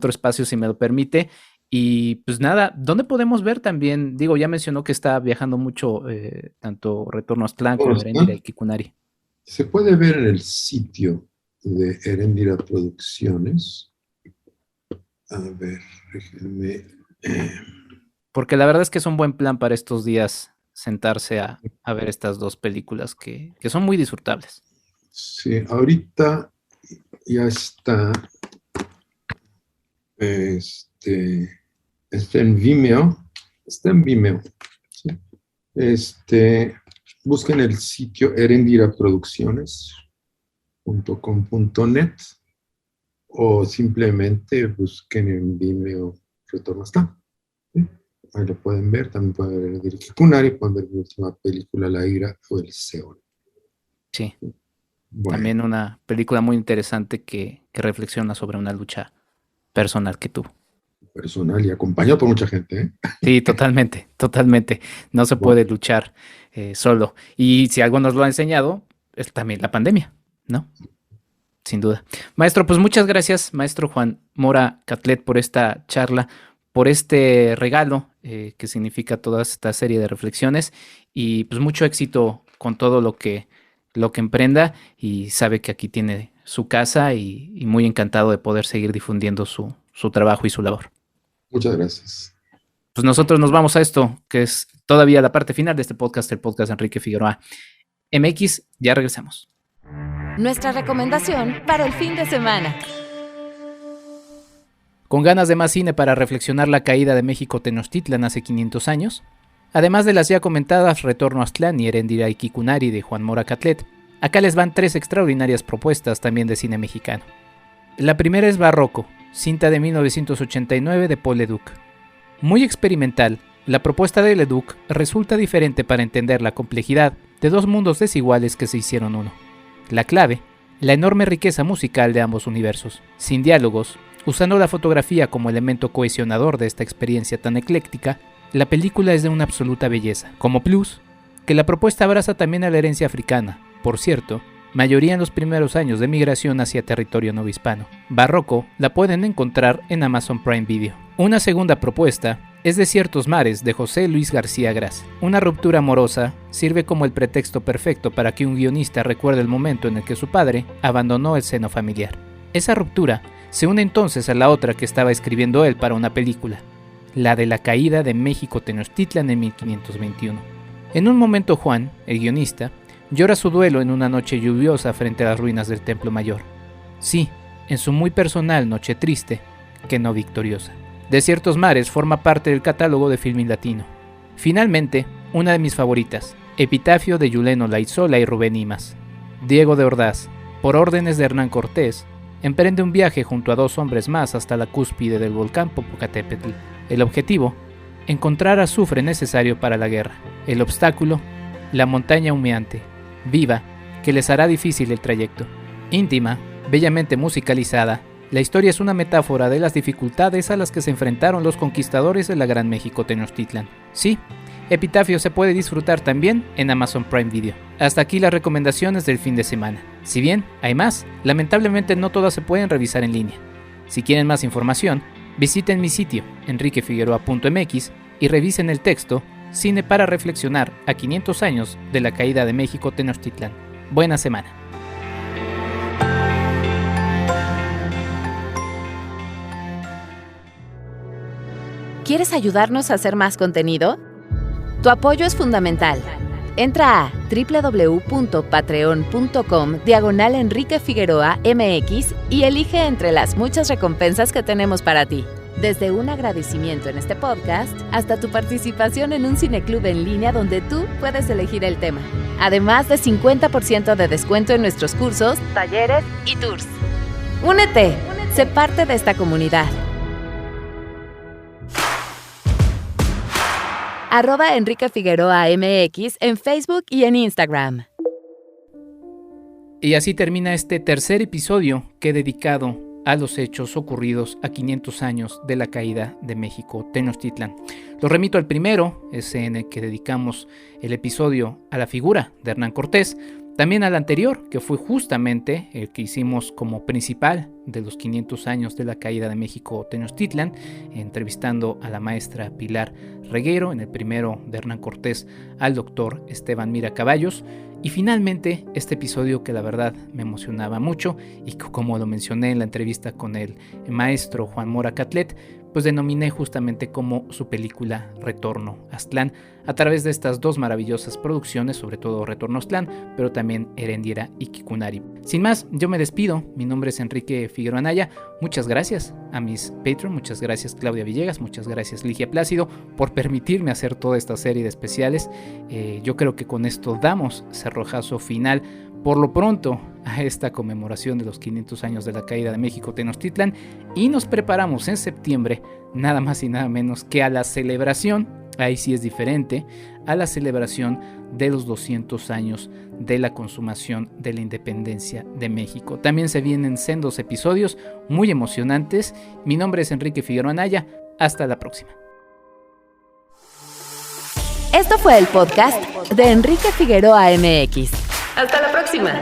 espacio, si me lo permite. Y pues nada, ¿dónde podemos ver también? Digo, ya mencionó que está viajando mucho, tanto Retorno a Aztlán como Heréndira y Quikunari. Se puede ver en el sitio de Heréndira Producciones. A ver, déjenme. Porque la verdad es que es un buen plan para estos días sentarse a ver estas dos películas que son muy disfrutables. Sí, ahorita ya está está en Vimeo. Está en Vimeo. ¿Sí? Busquen el sitio herendiraproducciones.com.net o simplemente busquen en Vimeo Retorno a Aztlán. ¿Sí? Ahí lo pueden ver, también pueden ver el Quikunari, pueden ver mi última película, La Ira o El Seol. Sí, Bueno, También una película muy interesante que reflexiona sobre una lucha personal que tuvo. personal y acompañado por mucha gente, ¿eh? Sí, totalmente, totalmente. No se Bueno, puede luchar solo. Y si algo nos lo ha enseñado, es también la pandemia, ¿no? Sin duda. Maestro, pues muchas gracias, maestro Juan Mora Catlet, por esta charla, por este regalo que significa toda esta serie de reflexiones y pues mucho éxito con todo lo que emprenda y sabe que aquí tiene su casa y muy encantado de poder seguir difundiendo su trabajo y su labor. muchas gracias. Pues nosotros nos vamos a esto, que es todavía la parte final de este podcast, el podcast Enrique Figueroa MX. Ya regresamos. Nuestra recomendación para el fin de semana. Con ganas de más cine para reflexionar la caída de México Tenochtitlan hace 500 años, además de las ya comentadas Retorno a Aztlán y Heréndira Iquikunari de Juan Mora Catlet, acá les van 3 extraordinarias propuestas también de cine mexicano. La primera es Barroco, cinta de 1989 de Paul Leduc. Muy experimental, la propuesta de Leduc resulta diferente para entender la complejidad de dos mundos desiguales que se hicieron uno. La clave, la enorme riqueza musical de ambos universos. Sin diálogos, usando la fotografía como elemento cohesionador de esta experiencia tan ecléctica, la película es de una absoluta belleza. Como plus, que la propuesta abraza también a la herencia africana, por cierto, mayoría en los primeros años de migración hacia territorio no hispano. Barroco la pueden encontrar en Amazon Prime Video. Una segunda propuesta es Desiertos Mares de José Luis García Gras. Una ruptura amorosa sirve como el pretexto perfecto para que un guionista recuerde el momento en el que su padre abandonó el seno familiar. Esa ruptura se une entonces a la otra que estaba escribiendo él para una película, la de la caída de México Tenochtitlan en 1521. En un momento Juan, el guionista, llora su duelo en una noche lluviosa frente a las ruinas del Templo Mayor. Sí, en su muy personal noche triste, que no victoriosa. Desiertos Mares forma parte del catálogo de Filmin Latino. Finalmente, una de mis favoritas, Epitafio de Yuleno Laizola y Rubén Imas. Diego de Ordaz, por órdenes de Hernán Cortés, emprende un viaje junto a 2 hombres más hasta la cúspide del volcán Popocatépetl. El objetivo, encontrar azufre necesario para la guerra. El obstáculo, la montaña humeante, viva, que les hará difícil el trayecto. Íntima, bellamente musicalizada, la historia es una metáfora de las dificultades a las que se enfrentaron los conquistadores de la Gran México Tenochtitlan. Sí, Epitafio se puede disfrutar también en Amazon Prime Video. Hasta aquí las recomendaciones del fin de semana. Si bien hay más, lamentablemente no todas se pueden revisar en línea. Si quieren más información, visiten mi sitio enriquefigueroa.mx y revisen el texto Cine para reflexionar a 500 años de la caída de México Tenochtitlan. Buena semana. ¿Quieres ayudarnos a hacer más contenido? Tu apoyo es fundamental. Entra a www.patreon.com/Enrique Figueroa MX y elige entre las muchas recompensas que tenemos para ti. Desde un agradecimiento en este podcast hasta tu participación en un cineclub en línea donde tú puedes elegir el tema. Además de 50% de descuento en nuestros cursos, talleres y tours. ¡Únete! Sé parte de esta comunidad. @Enrique Figueroa MX en Facebook y en Instagram. Y así termina este tercer episodio que he dedicado a los hechos ocurridos a 500 años de la caída de México Tenochtitlan. Lo remito al primero, ese en el que dedicamos el episodio a la figura de Hernán Cortés, también al anterior, que fue justamente el que hicimos como principal de los 500 años de la caída de México Tenochtitlan, entrevistando a la maestra Pilar Reguero, en el primero de Hernán Cortés al doctor Esteban Mira Caballos, y finalmente este episodio que la verdad me emocionaba mucho y como lo mencioné en la entrevista con el maestro Juan Mora Catlet, pues denominé justamente como su película Retorno a Aztlán, a través de estas 2 maravillosas producciones, sobre todo Retorno a Aztlán, pero también Heréndira Iquikunari. Sin más, yo me despido, mi nombre es Enrique Figueroa Anaya, muchas gracias a mis Patreon, muchas gracias Claudia Villegas, muchas gracias Ligia Plácido por permitirme hacer toda esta serie de especiales. Yo creo que con esto damos cerrojazo final, por lo pronto, a esta conmemoración de los 500 años de la caída de México Tenochtitlan y nos preparamos en septiembre nada más y nada menos que a la celebración ahí sí es diferente, a la celebración de los 200 años de la consumación de la independencia de México. También se vienen sendos episodios muy emocionantes. Mi nombre es Enrique Figueroa Anaya. Hasta la próxima. Esto fue el podcast de Enrique Figueroa MX. Hasta la próxima.